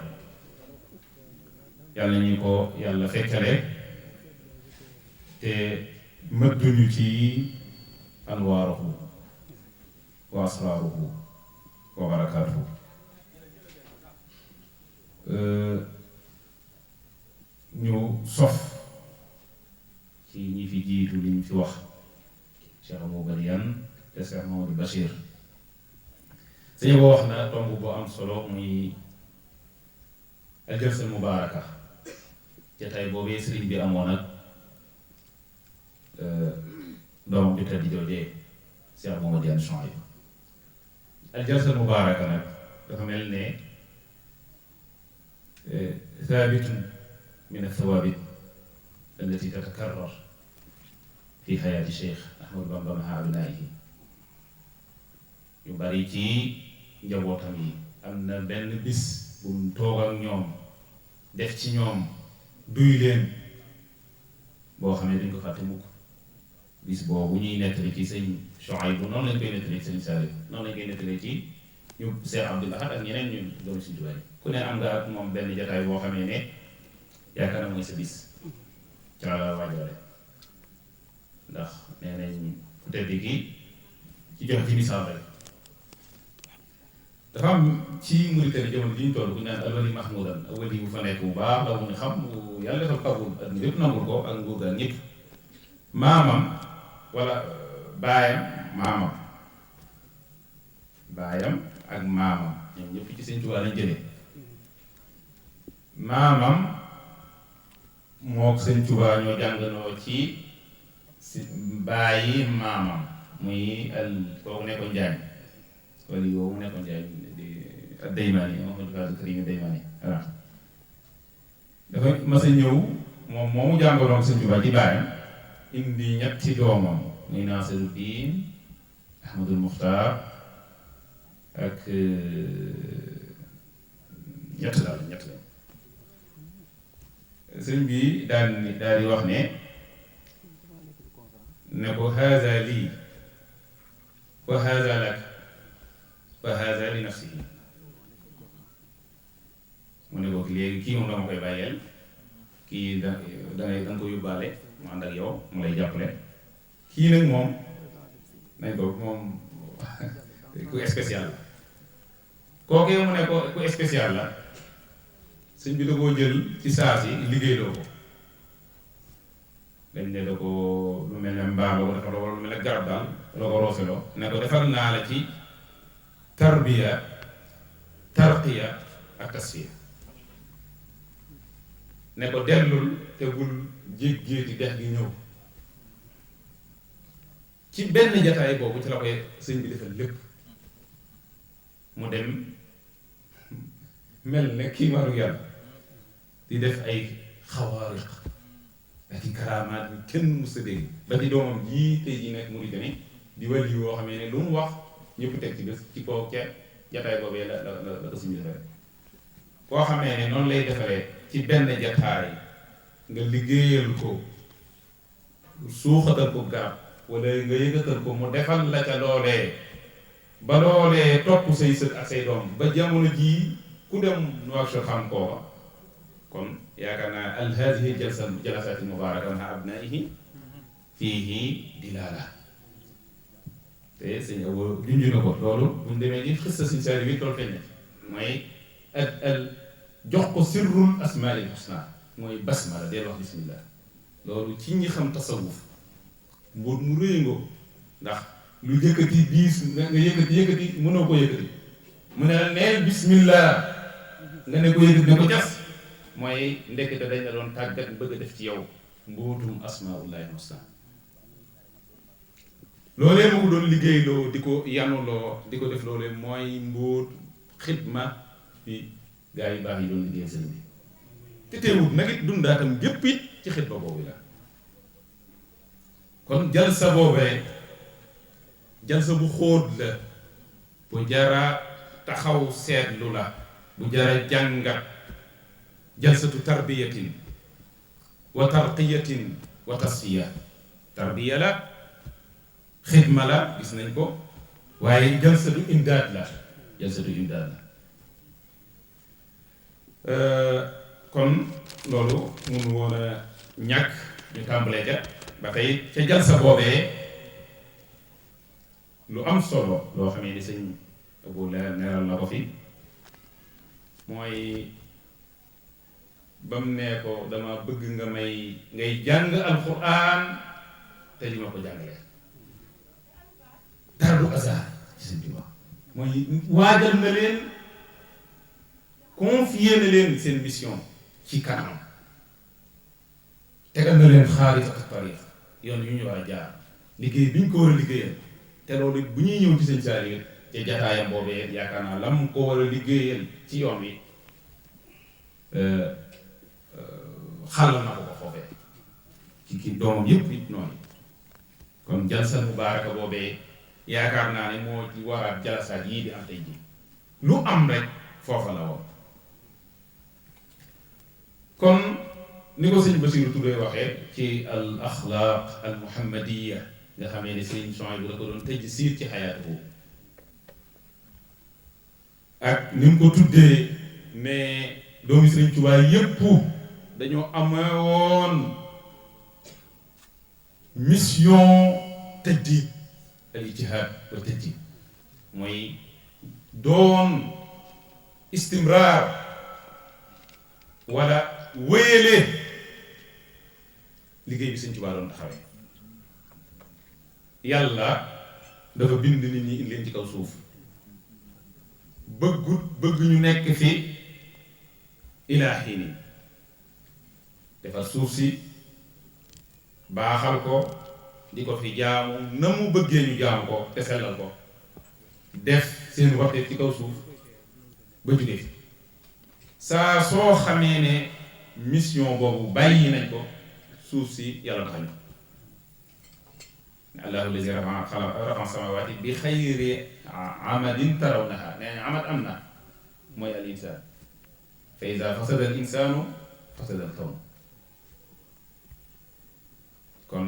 yàlla ñu ko yàlla fekkale te mëdduñu ci anwaaruhu wa asraaruhu wa barakaatuhu ñu sof ci ñi fi jiitu liñ fi wax Cheikh Abou Badiane te Cheikh Mamadou Bachir sëñ boo wax na tomb boo am solo muy aljalsa mubaaraka jataay boobee sëriñ bi amoon ak doomam bi tedd joojee Cheikh Mamadou Shuayb aljalsa mubaaraka nag dafa mel ne thaabitun min athawaabit allati tatakarrar fi xayaati Cheikh Ahmadou Bamba ma'a abnaa'ihi yu bari ci njabootam yi am na benn bis bu mu toog ak ñoom def ci ñoom duy leen boo xam ne duñ ko fàtte mukk bis boobu ñuy nettali ci sëñ Shuayb bu noonu lañ koy nettali ci sëñ Saalih noonu lañ koy nettali ci ñu Cheikh Abdoul Ahad ak ñeneen ñu doon si jubari ku ne am nga ak moom benn jataay boo xamee ne yaakaar na mooy sa bis ca la waajale ndax nee nañ ku tedd gi ci jox ci misaal rek dafa am ci Mauritanie jamono ji ñu toll bu ñu naan alwali mahmudan alwali bu fa nekk bu baax la bu ñu xam yàlla defal xabul ak ñëpp nangul ko ak nguur ga ñëpp maamam wala baayam ak maamam ñoom ñëpp ci Sëñ Tuubaa lañ jëlee maamam mook Sëñ Tuubaa ñoo jànganoo ci bàyyi maamam muy kooku nekkoon Njaañ wala yow mu nekkoon Njaañ di Daymaani Muhammadu Fadil Karim Daymaani voilà dafa mas a ñëw moom moomu jànganoo ak Sëñ Tuubaa ci bàyyam indi ñetti doomam muy Naasiruddin Ahmadul Muxtaar ak ñett lañ sëñ bi daal di wax ne ko haza lii wa haza lak wa haza li nafsihi mu ne ko léegi kii moom dama koy bàyyeel kii danga ko yóbbaale mu ànd ak yow mu lay jàppale kii nag moom nañ ko moom ku spécial la kooku mu ne ko ku spécial la sëñ bi da koo jël ci saa si liggéeyloo ko dañ ne da ko lu mel ne mbaam la ko defal wala lu mel ne garab daal la ko rooseloo ne ko defal naa la ci tarbiya tarqiya ak tasfiya ne ko dellul te bul jéggeeti dex gi ñëw ci benn jataay boobu ci la koy sëñ bi defal lépp mu dem mel ne kii maru yàlla di def ay xawaariq ak i karaamaat yu kenn mës a dégg ba ci doomam jii tey jii nekk Mauritanie di wàll yoo xam ne lu mu wax ñëpp teg ci bés ci koo ca jataay boobee la ko suñu defaree koo xamee ne noonu lay defaree ci benn jataay nga liggéeyal ko suuxatal ko garab wala nga yëgatal ko mu defal la ca loolee ba loolee topp say sët ak say doom ba jamono jii ku dem Nouakchott xam kooka kon yaakaar naa al hadihi jalasaati mubaaraka ma abnaihi fiihi dilaala te sëñ Abo junj na ko loolu buñ demee ci xista sëñ Saaliw bi loolu feeñ na mooy al jox ko sirrul asmaa'il husna mooy basmala deel wax bismillah loolu ci ñi xam tasawuf mbóot mu rëy ngoo ndax lu yëkkati diis nga yëkkati mënoo ko yëkkati mu ne la neel bismillah nga ne ko yëkkati ne ko jas mooy ndekete dañ la doon tàggat bëgg a def ci yow mbóotum asmaullahi husna loolee ma ko doon liggéeyloo di ko yanuloo di ko def loolee mooy mbóot xidma bi gaa yi baax yi doon liggéey sëñ bi te teewut nag it dundaatam gépp it ci xidma boobu la kon jalsa boobee jalsa bu xóot la bu jara taxaw seetlu la bu jara jàngat jalsatu tarbiyatin wa tarqiyatin wa tasfiya tarbiya la xidma la gis nañ ko waaye jalsatu imdaad la kon loolu mun woon a ñàkk ñu tàmbalee ca ba tey ca jalsa boobee lu am solo loo xamee ni sëñ Abu leeral na ko fi mooy bam nee ko dama bëgg nga ngay jàng alquran te li ma ko jàngalee dara du hasard ci sëñ Tuubaa mooy waajal na leen confier na leen seen mission ci kanam tegal na leen xaaritatu tariq yoon yu ñu war a jaar liggéey bi ñu ko war a liggéeyal te loolu bu ñuy ñëw ci sëñ Saaliw ci jataayam boobee yaakaar naa lam ko war a liggéeyal ci yoon wi xàll na ko ko foofee ci kii doomam yëpp it noonu kon jalsa mubaaraka boobee yaakaar naa ne moo ci waraat jalasaat yii di am tey ji lu am rek foofa la woon kon ni ko sëñ Basiru Touré waxee ci al axlaaq al muhammadiya nga xamee ne sëñ Suhaybu bu la ko doon tëj siir ci xayaatu boobu ak ni mu ko tuddee ne doomi Sëriñ Tuubaa yépp dañoo amewoon mission tëddiit al ijtihaad wa tëddiit mooy doon istimraar wala wéyale liggéey bi Sëriñ Tuubaa doon taxawee yàlla dafa bind nit ñi indi leen ci kaw suuf bëgg ñu nekk fi ilaa hiini defar suuf si baaxal ko di ko fi jaamu na mu bëggee ñu jaamu ko te sellal ko def seen waxte ci kaw suuf ba jóge fi saa soo xamee ne mission boobu bàyyi nañ ko suuf si yàlla tax ñu allahu lazi rafa samawati bi xayri amadin tarawnaha nee na amad am na mooy al insaan fa iza fasada al insaanu fasada al kawn kon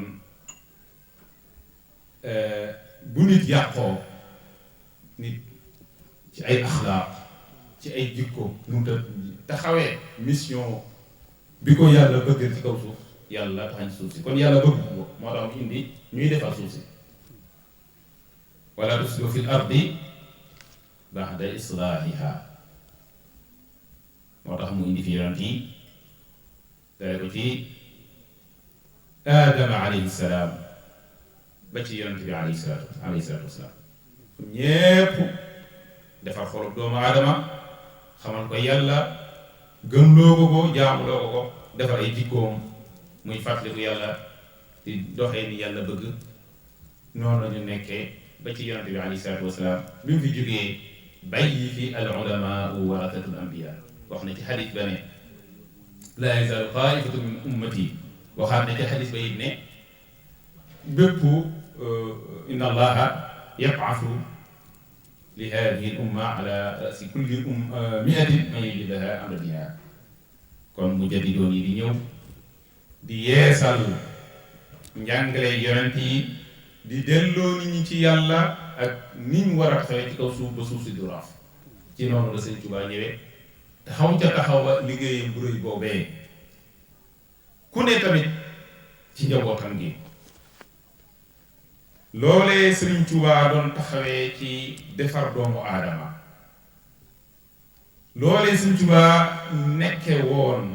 bu nit yàqoo nit ci ay axlaaq ci ay jikko nu ta taxawee mission bi ko yàlla bëggal ci kaw suuf yàlla taxañ suuf si kon yàlla bëgg ko moo tax mu indi ñuy defar suuf si wala tufsidu fil ardi ba'da islaahiha moo tax mu indi fi yonent yi dale ko ci aadama alayhi salaam ba ci yonent bi alayhi salaatu wasalaam ñépp defar xolub doomu aadama xamal ko yàlla gëmloo ko ko jaamuloo ko ko defar ay jikkoom muy fàttaliku yàlla di doxee ni yàlla bëgg noonu la ñu nekkee ba ci yonent bi alayhi salaatu wasalaam bi mu fi jógee bàyyi fi al ulamaa warasatul anbiya wax na ci xadis ba ne laa yazaalu taa'ifatu min ummati waxaat na ci xadis ba it ne bépp inna allaha yab'athu li haadihi al umma ala rasi kulli mi'atin man yajiduha amra diina kon mujaddidoon yi di ñëw di yeesal njàngale yonent yi di delloo nit ñi ci yàlla ak ni ñu war a taxawee ci kaw suuf ba suuf si du raaf ci noonu la Sëñ Tuubaa ñëwee taxaw ca taxawa liggéeyam bu rëy boobee ku ne tamit ci njabootam gi loolee Sëriñ Tuubaa doon taxawee ci defar doomu aadama loolee Sëriñ Tuubaa nekke woon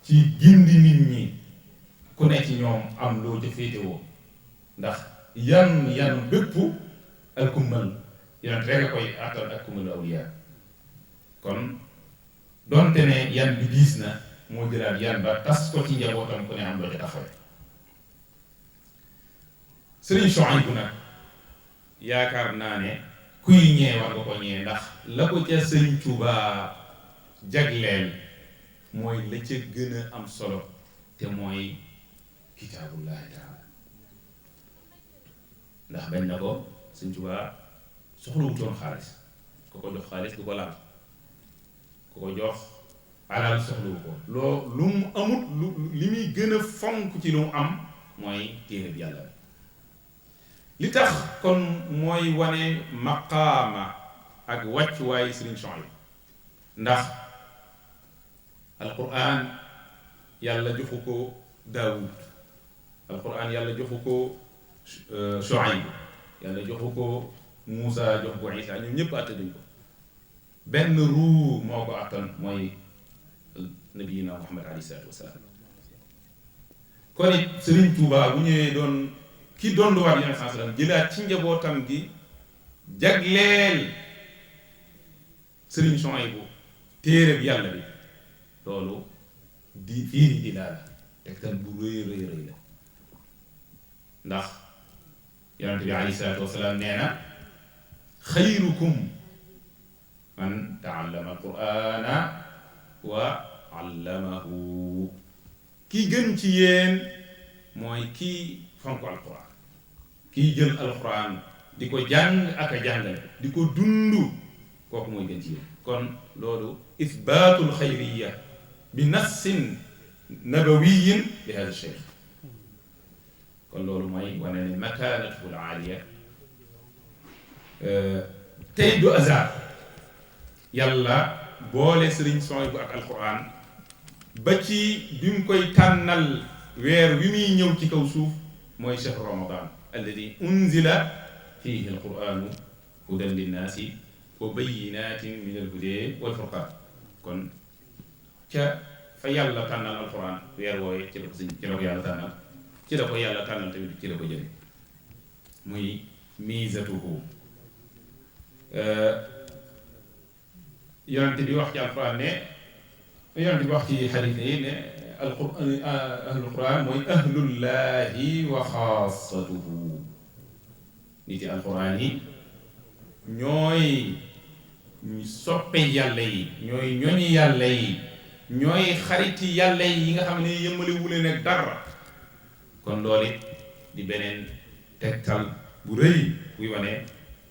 ci gindi nit ñi ku ne ci ñoom am loo ca féetewoo ndax yan bépp alkummal yonent rek a koy àttal ak kummal awliyaa kon donte ne yan bi diis na moo jëlaat yan ba tas ko ci njabootam ku ne am loo ca taxawee Sëriñ Souhaïbou nag yaakaar naa ne kuy ñee war nga ko ñee ndax la ko ca Sëriñ Tuubaa jagleel mooy la ca gën a am solo te mooy kitaabullahi taala ndax bañ na ko Sëriñ Tuubaa soxlawutoon xaalis ku ko jox xaalis du ko laal ku ko jox alal soxlawu ko lu mu amut li muy gën a fonk ci lu mu am mooy téere bi yàlla li tax kon mooy wane maqaama ak wàccuwaayu Sëriñ Souhaïbou ndax alquran yàlla joxu ko Daawud alquran yàlla joxu ko Souhaïbou yàlla joxu ko Muusa joxu ko Isa ñoom ñëpp àtte dañ ko benn ruu moo ko àttan mooy nabiyina Muhammad alayhi salaatu wasalaam kon it Sëriñ Tuubaa bu ñëwee doon ki doon waat yeneen saa salaam jëlaat ci njabootam gi jagleel Sëriñ Souhaïbou téere bi yàlla bi loolu di fiiri di laa la tegtal bu rëy la ndax yonent bi alayhi salaatu wasalaam nee na xayrukum man taallama alqurana wa allamahu ki gën ci yéen mooy kii fonk alquran kii jël alquran di ko jàng ak a jàngale di ko dund kooku mooy gën ci yéen kon loolu isbaatul xayriya bi nassin nabawiyin li hada cheikh kon loolu mooy wane ne makaanatuhu al aaliya tey du hasard yàlla boole Sëriñ Souhaïbou ak alquran ba ci bi mu koy tànnal weer wi muy ñëw ci kaw suuf mooy shahru ramadan alladi unzila fihi alquranu hudan linnaasi wa bayyinatin min alhuda wal furqan kon ca fa yàlla tànnal alquran weer wooye ci la ko yàlla tànnal ci la ko yàlla tànnal tamit ci la ko jële muy miisatuhu yonent bi wax ci alquran ne yonent bi wax ci xadiis yi ne alquran ahlul quran mooy ahlullahi wa xaasatuhu nit yi alquran yi ñooy soppe yàlla yi ñooy ñoñi yàlla yi ñooy xariti yàlla yi nga xam ne yëmmale wule nag dara kon loolu it di beneen tegtal bu rëy buy wane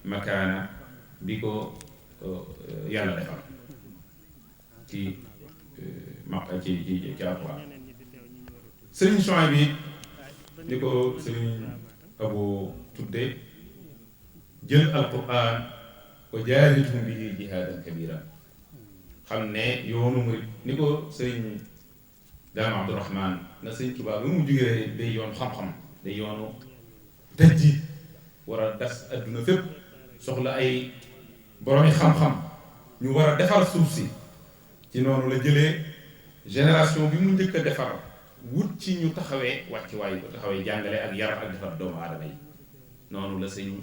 makaana bi ko yàlla defal ci ci alquran Sëriñ Souhaïbou bi di ko Sëriñ Abo tudde jël alquran wa jaahidhum bihi jihaadan kabiran xam ne yoonu murid ni ko Sëriñ Daam Abdourahman na Sëriñ Tuubaa bi mu jugee day yoon xam-xam day yoonu tajdiid war a das adduna fépp soxla ay boroomi xam-xam ñu war a defar suuf si ci noonu la jëlee génération bi mu njëkk a defar wut ci ñu taxawee wàcc waay ko taxawee jàngale ak yar ak defar doomu aadama yi noonu la Sëriñ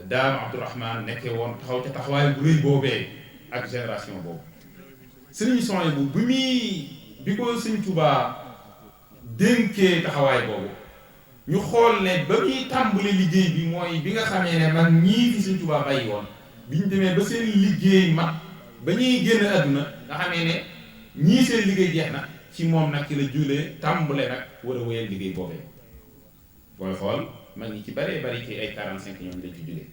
Daam Abdourahman nekkee woon taxaw ca taxawaay bu rëy boobee ak génération boobu Sëriñ Souhaïbou bi ko Sëriñ Tuubaa dénkee taxawaay boobu ñu xool ne ba muy tàmbali liggéey bi mooy bi nga xamee ne man ñii fi Sëriñ Tuubaa bàyyi woon bi ñu demee ba seen liggéey mat ba ñuy génn àdduna nga xamee ne ñii seen liggéey jeex na ci moom nag ci la julee tàmbale nag war a wéyal liggéey boobee booy xool mag ñi ci baree bari ci ay 45 ñoom lañ ci jógee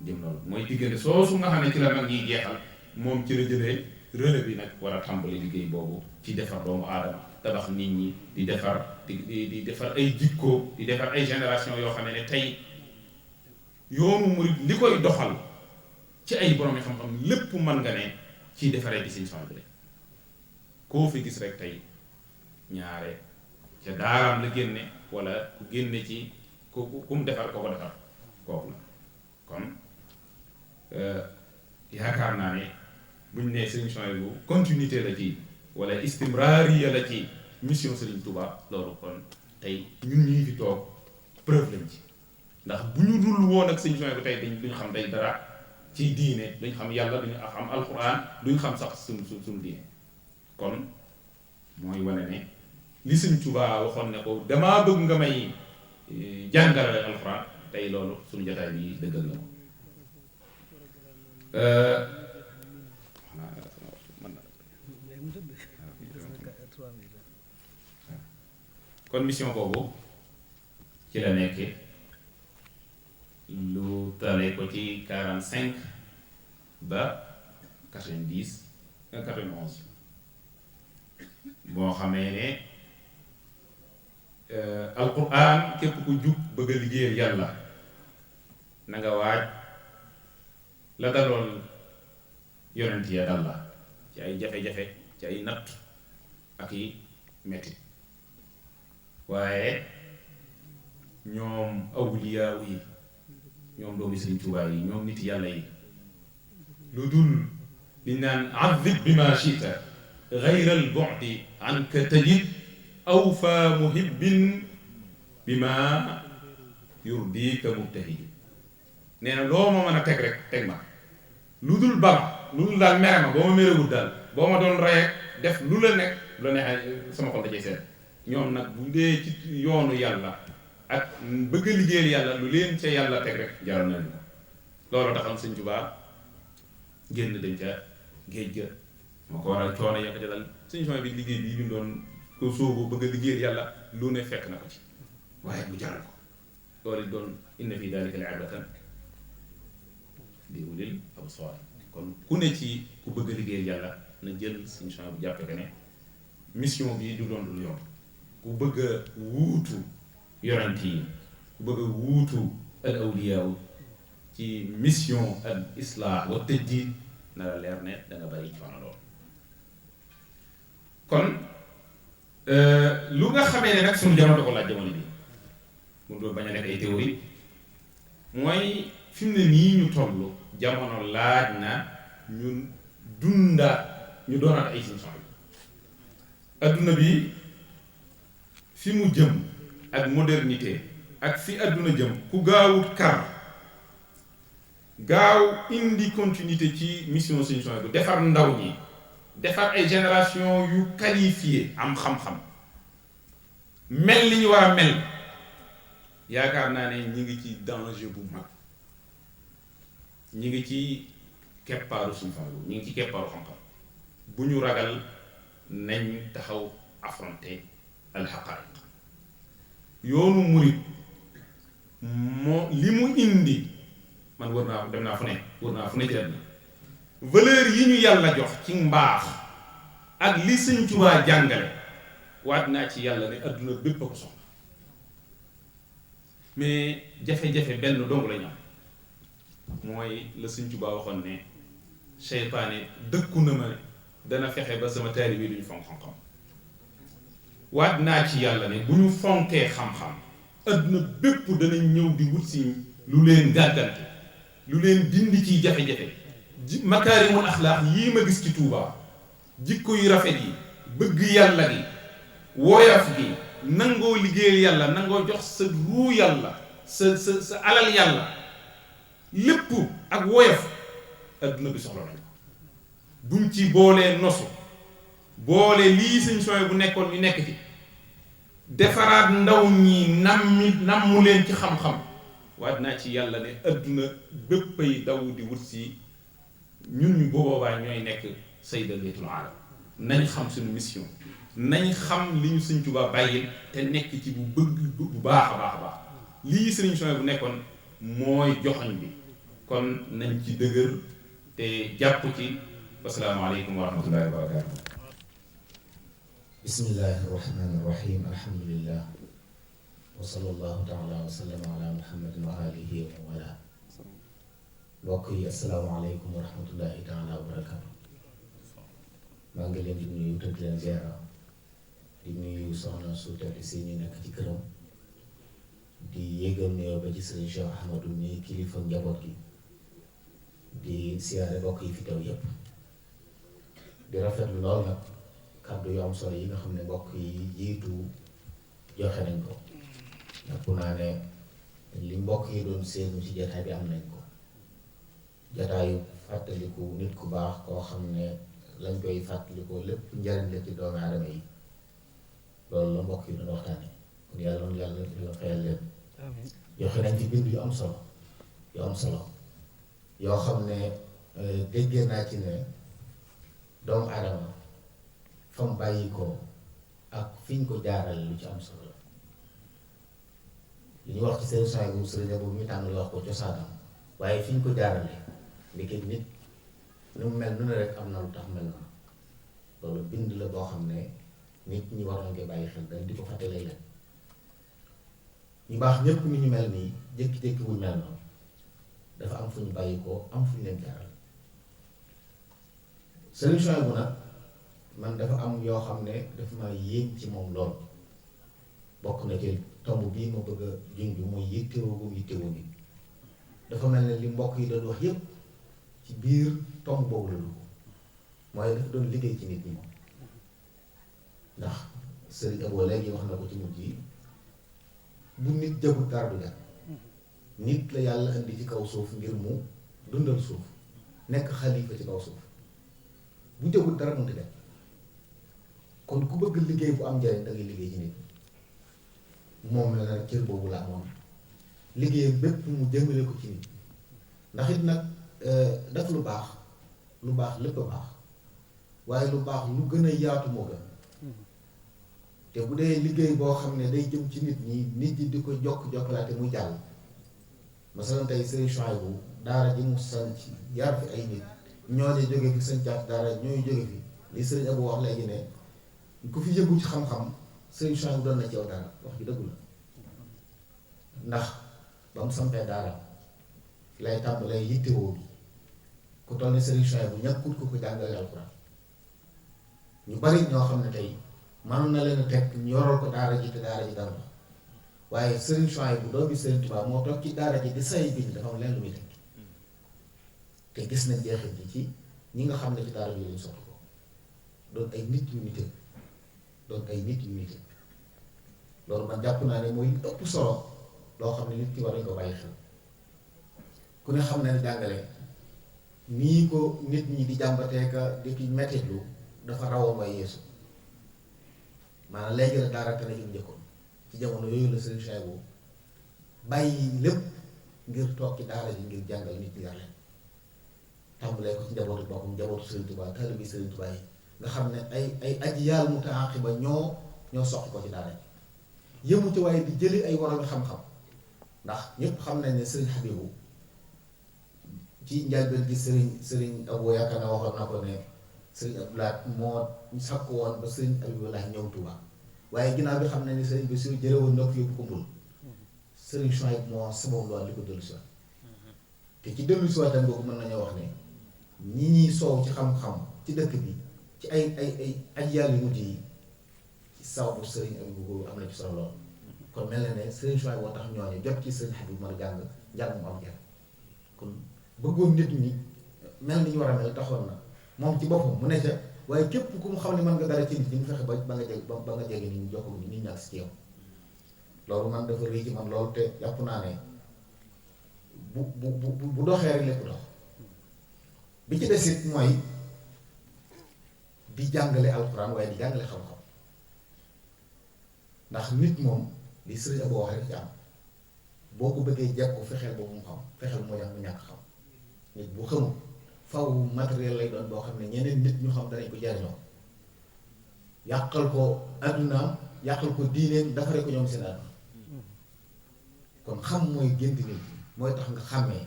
jëm loolu mooy diggante soosu nga xam ne ci la mag ñiy jeexal moom ci la jëlee relais bi nag war a tàmbali liggéey boobu ci defar doomu aadama tabax nit ñi di defar di defar ay jikko di defar ay génération yoo xam ne tey yoonu murid li koy doxal ci ay borom xam-xam lépp mën nga ne ciy defaree di Sëriñ Souhaïbou koo fi gis rek tey ñaare ca daaraam la génne wala ku génne ci ku mu defar ko defar kooku la kon yaakaar naa ne buñ ne Serigne Souhaïbou continuité la ci wala istimraariya la ci mission Serigne Touba loolu kon tey ñun ñii fi toog preuve lañ ci ndax bu ñu dul woon ak Serigne Souhaïbou tey duñ xam day dara ci diine duñ xam yàlla duñ xam alxuraan duñ xam sax suñu diine kon mooy wane ne li Serigne Touba waxoon ne ko damaa bëgg nga may jàngale alxuraan tey loolu suñu jotaay bi dëggal na ko kon mission boobu ci la nekke lu tale ko ci 45 ba 91 boo xamee ne alquran képp ku jug bëgg a liggéeyal yàlla na nga waaj la daloon yonent ya dal la ci ay jafe-jafe ci ay natt ak yi metti waaye ñoom awliyaaw yi ñoom doomi Sëriñ Tuubaa yi ñoom nit yàlla yi lu dul liñ naan azib bi ma chita gayra al bu'di anka tajid awfa muhibbin bi ma yurdika mubtahid nee na loo ma mën a teg rek teg ma lu dul bama lu dul daal mere ma boo ma merewul daal boo ma doon rey def lu la nekk lu la ne sama xol da cay seet ñoom nag bu dee ci yoonu yàlla ak bëgg a liggéeyal yàlla lu leen ca yàlla teg rek jaral na leen loolu taxam Sëñ Tuubaa génn dañ ca géej ga moo ko waral coono ya ko ca dal Sëñ Souhaïbou bi liggéey bii bi doon ko sóobu bëgg a liggéeyal yàlla lu ne fekk na ko ci waaye mu jaral ko loolu doon inna fi daalika la ibratan li ulil absaar kon ku ne ci ku bëgg a liggéeyal yàlla na jël Sëñ Souhaïbou bu jàppe que ne mission bi du doon dul yomb ku bëgg a wuutu yonent yi ku bëgg a wuutu al awliyaaw ci mission al islah wa tajdiid na la leer ne da nga bari coono lool kon lu nga xamee ne nag suñu jamono da ko laaj jamono bi mu doon bañ a nekk ay théorie mooy fi mu ne nii ñu toll jamono laaj na ñun dundaat ñu doonaat ay Sëñ Souhaïbou adduna bi fi mu jëm ak modernité ak fi adduna jëm ku gaawut kar gaaw indi continuité ci mission Sëñ Souhaïbou bu defar ndaw ñi defar ay génération yu qualifié am xam-xam mel li ñu war a mel yaakaar naa ne ñi ngi ci danger bu mag ñi ngi ci keppaaru Sëñ Souhaïbou ñi ngi ci keppaaru xam-xam bu ñu ragal nañ taxaw affronter al haqaa'iq yoonu murit moo li mu indi man wër naa dem naa fu ne wër naa fu ne ci àddina valeur yi ñu yàlla jox ci mbaax ak li Sëñ Tuubaa jàngale waat naa ci yàlla ne adduna bépp a ko soxla mais jafe-jafe benn dong la ñu am mooy la Sëñ Tuubaa waxoon ne seytaane dëkku na ma dana fexe ba sama taalibe bi duñu fonk xam-xam waat naa ci yàlla ne bu ñu fonkee xam-xam adduna bépp danañ ñëw di wut si lu leen gàggante lu leen dindi ciy jafe-jafe makaarimul axlaaq yii ma gis ci Tuubaa jikko yu rafet yi bëgg yàlla gi woyof gi nangoo liggéeyal yàlla nangoo jox sa ruu yàlla sa alal yàlla lépp ak woyof adduna bi soxla nañ ko buñ ci boolee nosu boole lii Sëñ Souhaïbou bu nekkoon ñu nekk ci defaraat ndaw ñi nammu leen ci xam-xam waat naa ci yàlla ne adduna béppay daw di wut si ñun ñu boobaa ñooy nekk sayyidatul aalam nañ xam suñu mission nañ xam li ñu Sëñ Tuubaa bàyyil te nekk ci bu bëgg bu baax a baax a baax lii Sëñ Souhaïbou bu nekkoon mooy joxoñ bi kon nañ ci dëgër te jàpp ci. wasalaamaaleykum wa rahmatullahi wa barakatuh. bismillahi rahmani rahim alhamdulillah wa sallallahu taala wa sallama ala muhammadin wa alihi wa wala mbokk yi asalaamaaleykum wa rahmatullahi taala wa barakatuh. maa ngi leen di nuyu te di leen ziara di nuyu soxna su tedd si ñu nekk ci këram di yégal nuyoo ba ci sëriñ Cheikh Ahmadou ni kilifa njaboot gi di siyaare bokk yi fi teew yépp di rafetlu lool nag kàddu yu am solo yi nga xam ne mbokk yi jiitu joxe nañ ko jàpp naa ne li mbokk yi doon séenu ci jataay bi am nañ ko jataayu fàttaliku nit ku baax koo xam ne lañ koy fàttalikoo lépp njariñ la ci doomu aadama yi loolu la mbokk yi doon waxtaane kon yàlla noonu yàlla la fayal leen joxe nañ ci bind yu am solo yoo xam ne déggee naa ci ne doomu aadama fa mu bàyyi ko ak fi ñu ko jaarale lu ci am solo la li ñu wax ci seen soin bu sëriñ boobu ñu tàmbali wax ko cosaanam waaye fi ñu ko jaarale ndeke nit nu mu mel nu ne rek am na lu tax mel na loolu bind la boo xam ne nit ñi war nañ koy bàyyi xel dañ di ko fàtte lay leen ñu baax ñépp ni ñu mel nii jékki-jékki wuñ mel noonu dafa am fu ñu bàyyi ko am fu ñu leen jaarale sëriñ soin bu nag man dafa am yoo xam ne dafa ma yéem ci moom lool bokk na ci tomb bii ma bëgg a junj mooy yittewoo bu yittewoo nit dafa mel ne li mbokk yi doon wax yépp ci biir tomb boobu la dugg mooy dafa doon liggéey ci nit ñi moom ndax sëriñ Abo léegi wax na ko ci mujj yi bu nit jagut dara du jag nit la yàlla indi ci kaw suuf ngir mu dundal suuf nekk xalifa ci kaw suuf bu jagut dara mënta dem kon ku bëgg liggéey bu am njariñ da ngay liggéey ci nit moom la nag cër boobu la amoon liggéeyam bépp mu jëmale ko ci nit ndax it nag def lu baax lépp a baax waaye lu baax lu gën a yaatu moo gën te bu dee liggéey boo xam ne day jëm ci nit ñi nit ñi di ko jokkalaate muy jàll masalan tey Sëriñ Chouaïbou daara ji mu sanc yar fi ay nit ñoo ne jóge fi sancaat daara ñooy jóge fi li Sëriñ Abo wax léegi ne ku fi yëngu ci xam-xam Sëriñ Chouaïbou doon na ci yow dara wax ji dëggu la ndax ba mu sampee daara lay tàmbalee yittewoo bi ku toll ne Sëriñ Chouaïbou ñàkkut ko jàngale alxuraan ñu bari ñoo xam ne tey mënoon na leen a teg ñu yoral ko daara ji te daara ji dara la waaye Sëriñ Chouaïbou doomi Sëriñ Tuubaa moo toog ci daara ji di say bind dafa am leen lu muy teg te gis nañ jeexit ji ci ñi nga xam ne ci daara ji lañ sotti ko doon ay nit yu nite loolu man jàpp naa ne mooy ëpp solo loo xam ne nit ki war nañ ko bàyyi xel ku ne xam ne jàngale nii ko nit ñi di jàmbatee ka di ki mettitlu dafa rawoon waaye yeesu maanaam léegi la daara te na jum njëkkoon ci jamono yooyu la Sëriñ Chouaïbou bàyyi lépp ngir toog ci daara ji ngir jàngal nit ñi yar leen tàmbalee ko ci njabootu boppam njabootu Sëriñ Tuubaa taalibe Sëriñ Tuubaa yi nga xam ne ay aji yàlla mu taaxi ba ñoo soqi ko ci daara ji yëmu ci waaye di jëli ay waromi xam-xam ndax ñépp xam nañ ne Sëriñ Habibu ci njëlbeen gi Sëriñ Abo yaakaar na waxoon na ko ne Sëriñ Abdoulaye moo sakk woon ba Sëriñ Abibulaay ñëw Tuubaa waaye ginnaaw bi xam nañ ne Sëriñ bi su jële woon na ko yóbbu ko mbul Sëriñ Chouaïbou moo sabab loolu li ko dellu si waat te ci dellu si waatam boobu mën nañoo wax ne ñi ñuy soow ci xam-xam ci dëkk bi ci ay yàlla yu mujj yi ci sababu Sëriñ Abibou boobu am na ci solo lool kon mel na ne Sëriñ Chouaïbou moo tax ñooñu jot ci Sëriñ Habib mën a njàng mu am njàng kon bëggoon nit ñi mel ni ñu war a mel taxoon na moom ci boppam mu ne ca waaye képp ku mu xam ne mën nga dara ci nit ñi mu fexe ba nga jege nit ñi jox ko nit ñi ak si ci yow loolu man dafa rëy ci man loolu te jàpp naa ne bu doxee rek lépp dox bi ci des it mooy di jàngale alxuraan waaye di jàngale xam-xam ndax nit moom li Sëriñ Abo wax rek ci am boo ko bëggee jekku fexeel boobu mu xam fexeel moo mu ñàkk xam nit bu xamul faw matériel lay doon boo xam ne ñeneen nit ñu xam danañ ko jariñoo yàqal ko addunaam yàqal ko diineem defaree ko ñoom seen àdduna kon xam mooy gént nit mooy tax nga xàmmee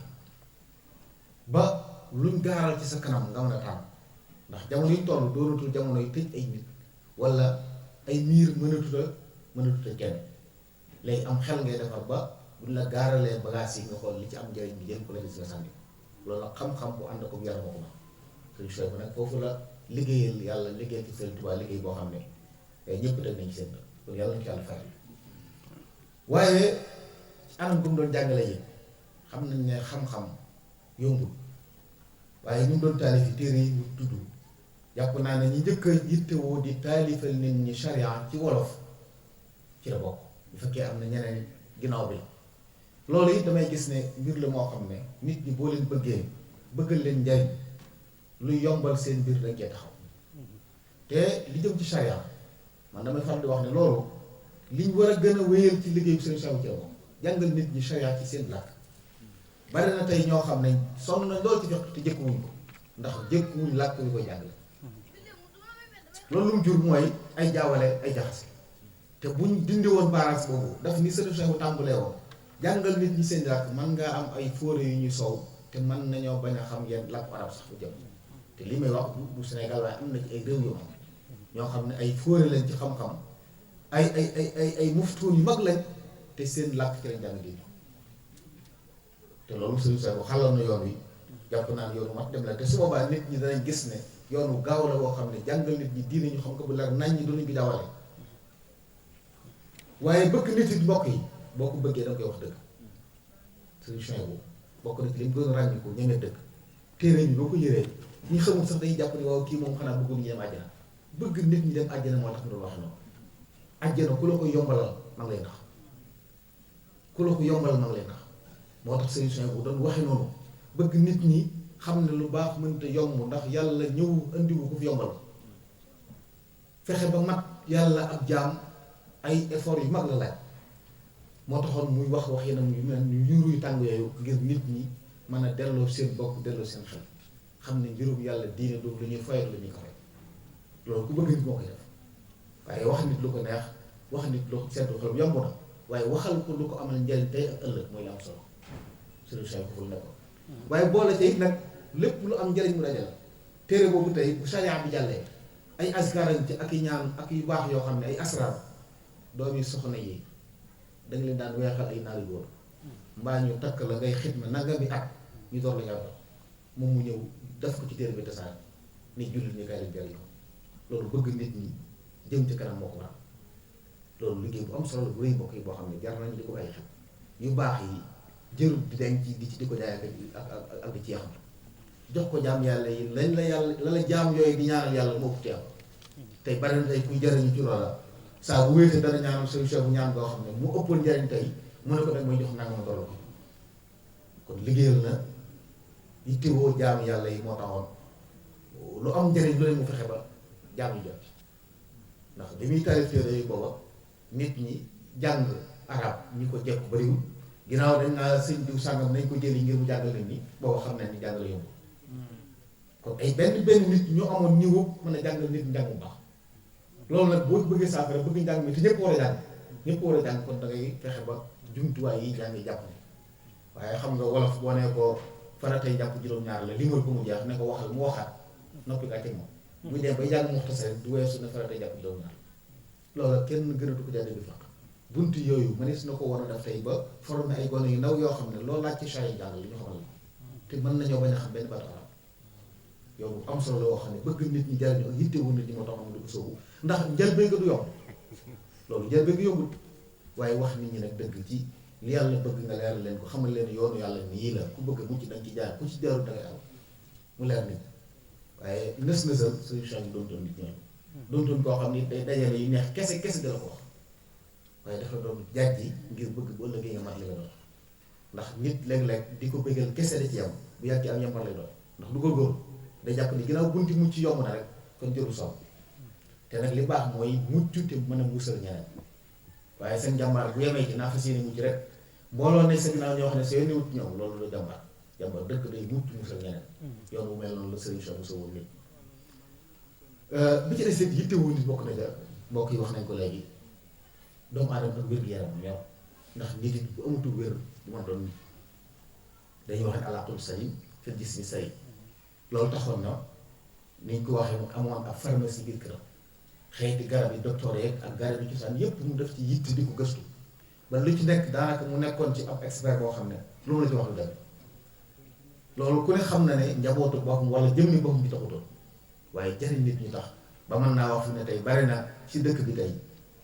ba luñ gaaral ci sa kanam nga mën a tànn ndax jamono yi toll doonatul jamono yi tëj ay nit wala ay miir mënatuta kenn léegi am xel ngay defar ba buñ la gaaralee bagages yi nga xool li ci am njëriñ bi jël ko la gis nga sànni loolu nag xam-xam bu ànd ko yaram moo ko ma Sëriñ Chouaïbou nag foofu la liggéeyal yàlla liggéey ci Sëriñ Tuubaa liggéey boo xam ne ñëpp teg nañ ci seen kon yàlla nañ ci yàlla fayal waaye anam bu mu doon jàngale yi xam nañ ne xam-xam yombul waaye ñu doon taalifi téere yi mu tudd jàpp naa ne ñi njëkk a yittewoo di taalifal nit ñi sharia ci wolof ci la bokk bu fekkee am na ñeneen ginnaaw bi loolu it damay gis ne mbir la moo xam ne nit ñi boo leen bëggee bëggal leen njariñ luy yombal seen mbir dañ cee taxaw te li jëm ci sharia man damay faral di wax ne loolu liñ war a gën a wéyal ci liggéeyu seen saw ci moom jàngal nit ñi sharia ci seen làkk bari na tey ñoo xam ne sonn nañ loolu ci jox te jëkkuwuñ ko ndax jëkkuwuñ làkk wi koy jàngale loolu lu mu jur mooy ay jaawale ay jaxase te buñ dindi woon barrage boobu daf ni seen bu tàmbalee woon jàngal nit ñi seen làkk mën ngaa am ay fóore yu ñuy soow te mën nañoo bañ a xam yenn làkku arab sax bu jëm te li may wax bu Sénégal waaye am na ci ay réew yu am ñoo xam ne ay fóore lañ ci xam-xam ay muftuun yu mag lañ te seen làkk ci lañ jàng diine te loolu sëriñ Seex bu xaloon na yoon wi jàpp naa yoonu mat dem la te su boobaa nit ñi danañ gis ne yoonu gaaw la boo xam ne jàngal nit ñi diine ñu xam ko bu leer nañ ñi duñu bi dawale waaye bëgg nit yi mbokk yi boo ko bëggee da nga koy wax dëgg sëriñ Seex bu bokk na ci li mu gën a ràññi ko ñemee dëgg téere ñi boo ko yëree ñi xamul sax dañuy jàpp ne waaw kii moom xanaa bëggul ñu dem àjjana bëgg nit ñi dem àjjana moo tax mu doon wax noonu àjjana ku la ko yombalal ma ngi lay nax ku la ko yombalal ma ngi lay nax moo tax sëriñ Seex bu doon waxe noonu bëgg nit ñi xam ne lu baax mënta yomb ndax yàlla ñëw andiwu ko fi yombal fexe ba mat yàlla ab jaam ay effort yu mag la laaj moo taxoon muy wax yenam yu mel ni yuuruy tàng yooyu ngir nit ñi mën a delloo seen bopp delloo seen xel xam ne mbirum yàlla diine du lu ñuy foyal lu ñuy kafe loolu ku bëgg nit moo koy def waaye wax nit lu ko neex wax nit lu seetu xel yomb na waaye waxal ko lu ko amal njariñ tey ak ëllëg mooy la am solo sëriñ Seex ko ful ne ko waaye boole ca it nag lépp lu am njariñ mu dajal téere boobu tey bu sharia bi jàllee ay askarañ ci ak i ñaan ak yu baax yoo xam ne ay asraar doomi soxna yi danga leen daan weexal ay naari góor mbaa ñu takk la ngay xitma nangami at ñu door la ñaata moom mu ñëw def ko ci téere bi tasaar ni jullit ñi kay lañ jariñ ko loolu bëgg nit ñi jëm ci kanam moo ko waral loolu liggéey bu am solo bu rëy mbokk yi boo xam ne jar nañu di ko bàyyi xel yu baax yi jërul di denc di ko jaay ak di ci yaxam jox ko jaam yàlla yi lañ la yàlla la la jaam yooyu di ñaanal yàlla moo ëpp teew tey bari na tey kuy jariñu ci loola saa bu wéete dana ñaanal solution bu ñaan boo xam ne mu ëppoon njariñ tey mu ne ko nag mooy jox nangam doolu ko kon liggéeyal na yittewoo jaam yàlla yi moo taxoon lu am njariñ lu leen mu fexe ba jaam yi jot ndax bi muy taalif téere yooyu booba nit ñi jàng arab ñi ko jekku bariwul ginnaaw dañ naa sëñ diw sàngam nañ ko jëli ngir mu jàngal leen ni booba xam nañ ni jàngale yomb kon ay benn nit ñu amoon niveau mën a jàngal nit njàng bu baax loolu nag boo bëggee saafara bëgg njàng mi te ñëpp war a jàng ñëpp war a jàng kon da ngay fexe ba jumtuwaay yi jàng jàpp ne waaye xam nga wolof boo ne ko faratay jàpp juróom-ñaar la li mooy ko mu jeex ne ko waxal mu waxaat noppi nga teg moom muy dem bay jàng muxtasar du weesu ne faratay jàpp juróom-ñaar loolu kenn gënatu ko jàng bi faq bunt yooyu mënees na ko war a def tey ba formé ay gone yu ndaw yoo xam ne loolu laaj ci saa yi jàng li ñu xamal la te mën nañoo bañ a xam benn baatu arab yow bu am solo la woo xam ne bëgg nit ñi jariñu ak yittewul nit ñi moo tax moom du ko sóobu ndax njëlbéen nga du yomb loolu njëlbéen nga yombul waaye wax nit ñi nag dëgg ci li yàlla bëgg nga leeral leen ko xamal leen yoonu yàlla nii la ku bëgg mucc dañ ci jaar ku ci jaarul dangay am mu leer nit waaye nës-nësal solution bi doon nit ñooñu doon koo xam ni day dajale yu neex kese dala ko wax waaye dafa doon jaaj yi ngir bëgg bu ëllëgee nga mat li nga doon ndax nit léeg-léeg di ko bëggal kese da ci yam bu yàggee am yambar lay doon ndax du góorgóorlu day jàpp ni ginnaaw bunti mucc yomb na rek kon jëru sonn te nag li baax mooy mucc te mën a musal ñeneen waaye seen jàmbaar bu yemee ci naa fas yéene mucc rek mbooloo ne sa ginnaaw ñoo xam ne sa yónni wut ñoom loolu la jàmbaar dëkk day mucc musal ñeneen yoon bu mel noonu la sëriñ Cheikh Bousso woon nit bi ci des it yittewoo nit bokk na ca mbokk yi wax nañ ko léegi doomu aadama ak wér-gu-yaram ñor ndax nit it bu amatul wér du ma doon nit dañuy wax ne alaqul salim fil jismi say loolu taxoon na niñ ko waxee mu amoon ab pharmacie biir këram xeeti garab yi docteur yeeg ak garab yi cosaan yépp mu def ci yitt di ko gëstu ba lu ci nekk daanaka mu nekkoon ci ab expert boo xam ne loolu la ci wax lu dem loolu ku ne xam na ne njabootu boppam wala jëmmi boppam bi taxutoon waaye jariñ nit ñu tax ba mën naa wax fi ne tey bari na ci dëkk bi tey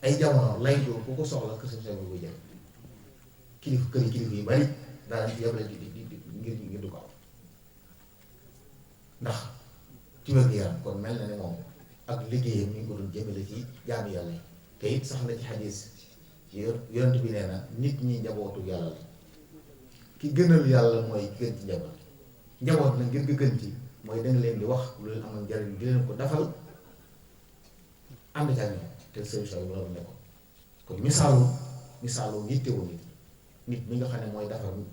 ay jamono lay doon ku ko soxla kër seen bu koy jël kilifa yu bari daal di yebale ngir du ko am ndax ci wér-gu-yaram kon mel na ne moom ak liggéeyam mi ngi ko doon jëmale ci jaamu yàlla yi te it sax na ci xadiis yonent bi nee na nit ñi njabootu yàlla la ki gënal yàlla mooy ki gën ci njaboot na ngir nga gën ci mooy danga leen di wax lu leen amal njariñ di leen ko defal ànd ca ñoom te solution yi loolu ne ko kon misaalu yittewoo nit mi nga xam ne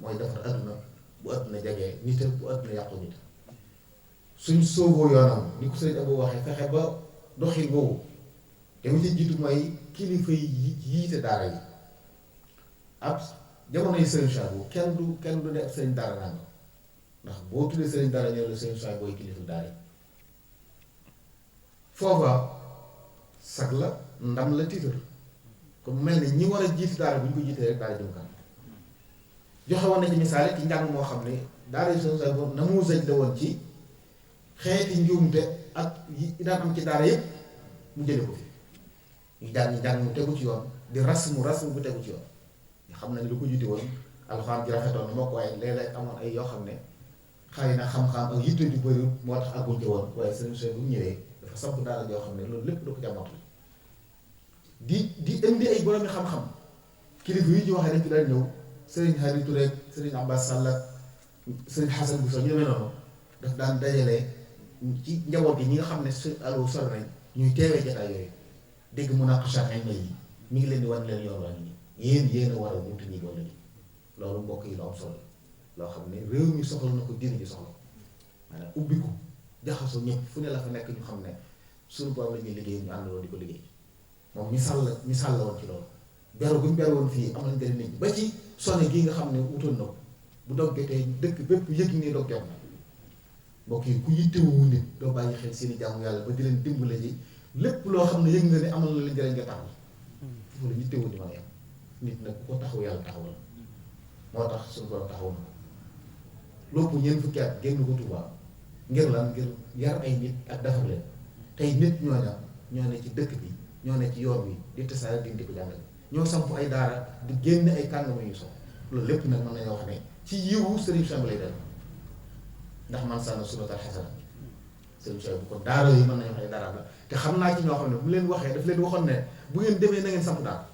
mooy defar adduna bu adduna jegee nit bu adduna yàqu nit suñ sooboo yoonam ni ko sëriñ Abo waxee fexe ba doxin boobu dama ci jiitu mooy kilifa yi yiite daara yi ab jamono yi sëriñ Chouaïbou kenn du ne ab sëriñ daara nanga ndax boo tuddee sëriñ daara ñëw la sëriñ Chouaïbou booy kilifa daara yi foofa sag la ndam la tiitar comme mel ne ñi war a jiite daara bu ñu ko jiitee rek daara jëm kanam joxe woon nañu misaale ci njàng moo xam ne daara yi sëriñ Chouaïbou na mu sëj la woon ci xeeti njuumte ak yi daan am ci daara yëpp mu jële ko fi ñu jàng mu tegu ci yoon di rasmu bu tegu ci yoon ñu xam na ne lu ko jiite woon alxuraan ji rafetoon na moo ko waaye léeg-léeg amoon ay yoo xam ne xëy na xam-xam ak yitte ju bëri moo tax àgguñ ci woon waaye seen bu mu ñëwee dafa samp daara joo xam ne loolu lépp da ko jàmmatu di indi ay boroomi xam-xam kilifa yi ñu waxee dañ ci daan ñëw sëriñ Hadi Touré sëriñ Abbas Sall sëriñ Xasan bu so ñu demee noonu daf daan dajale ci njaboot yi ñi nga xam ne allo sori nañ ñuy teewee jotaay yooyu dégg munaqasha ay may yi mi ngi leen di wan leen yoon waa ngi nii yéen a war a buntu ñi wala nii loolu mbokk yi lu am solo loo xam ne réew mi soxla na ko diine ji soxla maanaam ubbi ko jaxasoo ñëpp fu ne la fa nekk ñu xam ne suñu borom la ñuy liggéey ñu àndaloo di ko liggéey moom misaal la woon ci loolu beru bu ñu beru woon fii am nañ njëriñ nit ñi ba ci sone gii nga xam ne wutoon na ko bu dog jotee dëkk bépp yëg nii dog jot na mbokk yi ku yittewu nit doo bàyyi xel seeni jaamu yàlla ba di leen dimbale ji lépp loo xam ne yëg nga ne amal na leen njëriñ nga taxaw foofu la yittewu di mën a yem nit nag ku ko taxaw yàlla taxaw la moo tax suñu borom taxaw na ko loolu ñeent fukki at génn ko Tuubaa ngir lan ngir yar ay nit ak defar leen tey nit ñoo ne ci dëkk bi ñoo ne ci yoon wi di tasaare di ko jàngale ñoo samp ay daara di génne ay kàngam yu so loolu lépp nag mën nañoo wax ne ci yiwu Serigne Chouaïbou lay del ndax man sànn sunnatan hasana Serigne Chouaïbou kon daara yi mën nañu wax ay daara la te xam naa ci ñoo xam ne bu leen waxee daf leen waxoon ne bu ngeen demee na ngeen samp daara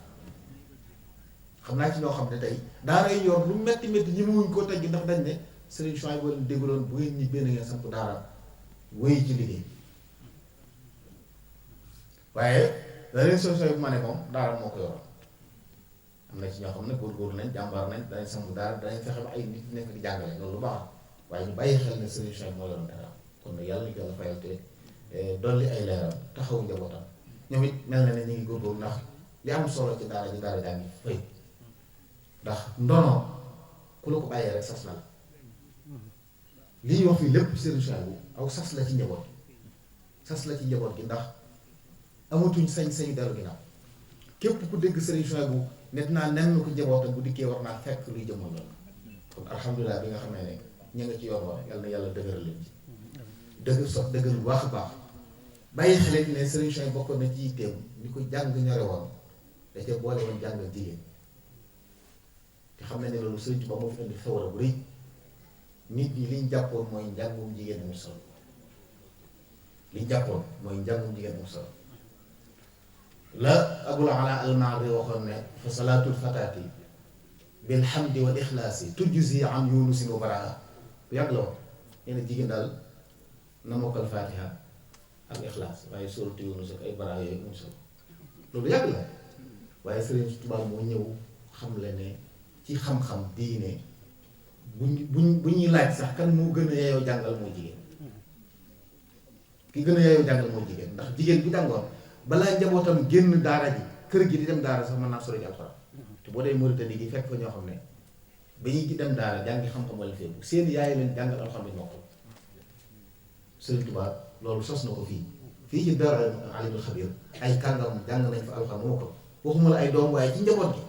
xam naa ci ñoo xam ne tey daara yi yor lu metti ñi muñ koo tegg ndax dañ ne Serigne Chouaïbou leen déggaloon bu ngeen ñibbee na ngeen samp daara wéy ci liggéey waaye la leen Serigne Chouaïbou ma ne moom daara moo ko yoroon am na ci ñoo xam ne góorgóorlu nañ jàmbaar nañ danañ samp daara danañ fexe ba ay nit nekk di jàngale loolu lu baax waaye ñu bàyyi xel ne Serigne Chouaïbou moo yoroon daara kon nag yàlla ñu ko yàlla fayal te dolli ay leeram taxaw njabootam ñoom it mel na ne ñu ngi góorgóorlu ndax li am solo ci daara ji daara jaa ngi fay ndax ndono ku la ko bàyyee rek sas na la li ñuy wax fii lépp Serigne Chouaïbou aw sas la ci njaboot gi ndax amatuñ sañ-sañu dellu ginnaaw képp ku dégg Serigne Chouaïbou net naa nen ko njabootam bu dikkee war naa fekk luy jëmmal loolu kon alhamdulilah bi nga xamee ne ña nga ci yoon wa yàlla na yàlla dëgëral leen ci dëgër bu baax a baax bàyyi xel ne Serigne Chouaïbou bokkoon na ci yitteem ni ko jàng ñore woon da ca boole woon jàngal jigéen te xam ne loolu Serigne Touba moo fi indi xewara bu rëy nit ñi liñ jàppoon mooy njàngum jigéen mu solo la Abul Ala al-Maari waxoon ne fa salaatul fataati bil hamdi wal ixlaasi tujzi an yunusin wa baraa bu yàgg la wax nee na jigéen daal na mokkal Fatiha ak ixlaas waaye suuratu Yunus ak ay baraa yooyu mu solo loolu yàgg la waaye Serigne Touba moo ñëw xam le ne ci xam-xam diine bu ñuy laaj sax kan moo gën a yeyoo jàngal mooy jigéen ki gën a yeyoo jàngal mooy jigéen ndax jigéen bu jàngoon balaa njabootam génn daara ji kër gi di dem daara sax mën naa sori ci alxuraan te boo dee Mauritanie gi fekk fa ñoo xam ne ba ñuy dem daara jàngi xam-xam wala fépp seen yaay leen jàngal alxuraan bi mokkal Serigne Touba loolu sos na ko fii ci Daara Alimul Xabiir ay kàngam jàng nañ fa alxuraan mokkal waxuma la ay doom waaye ci njaboot gi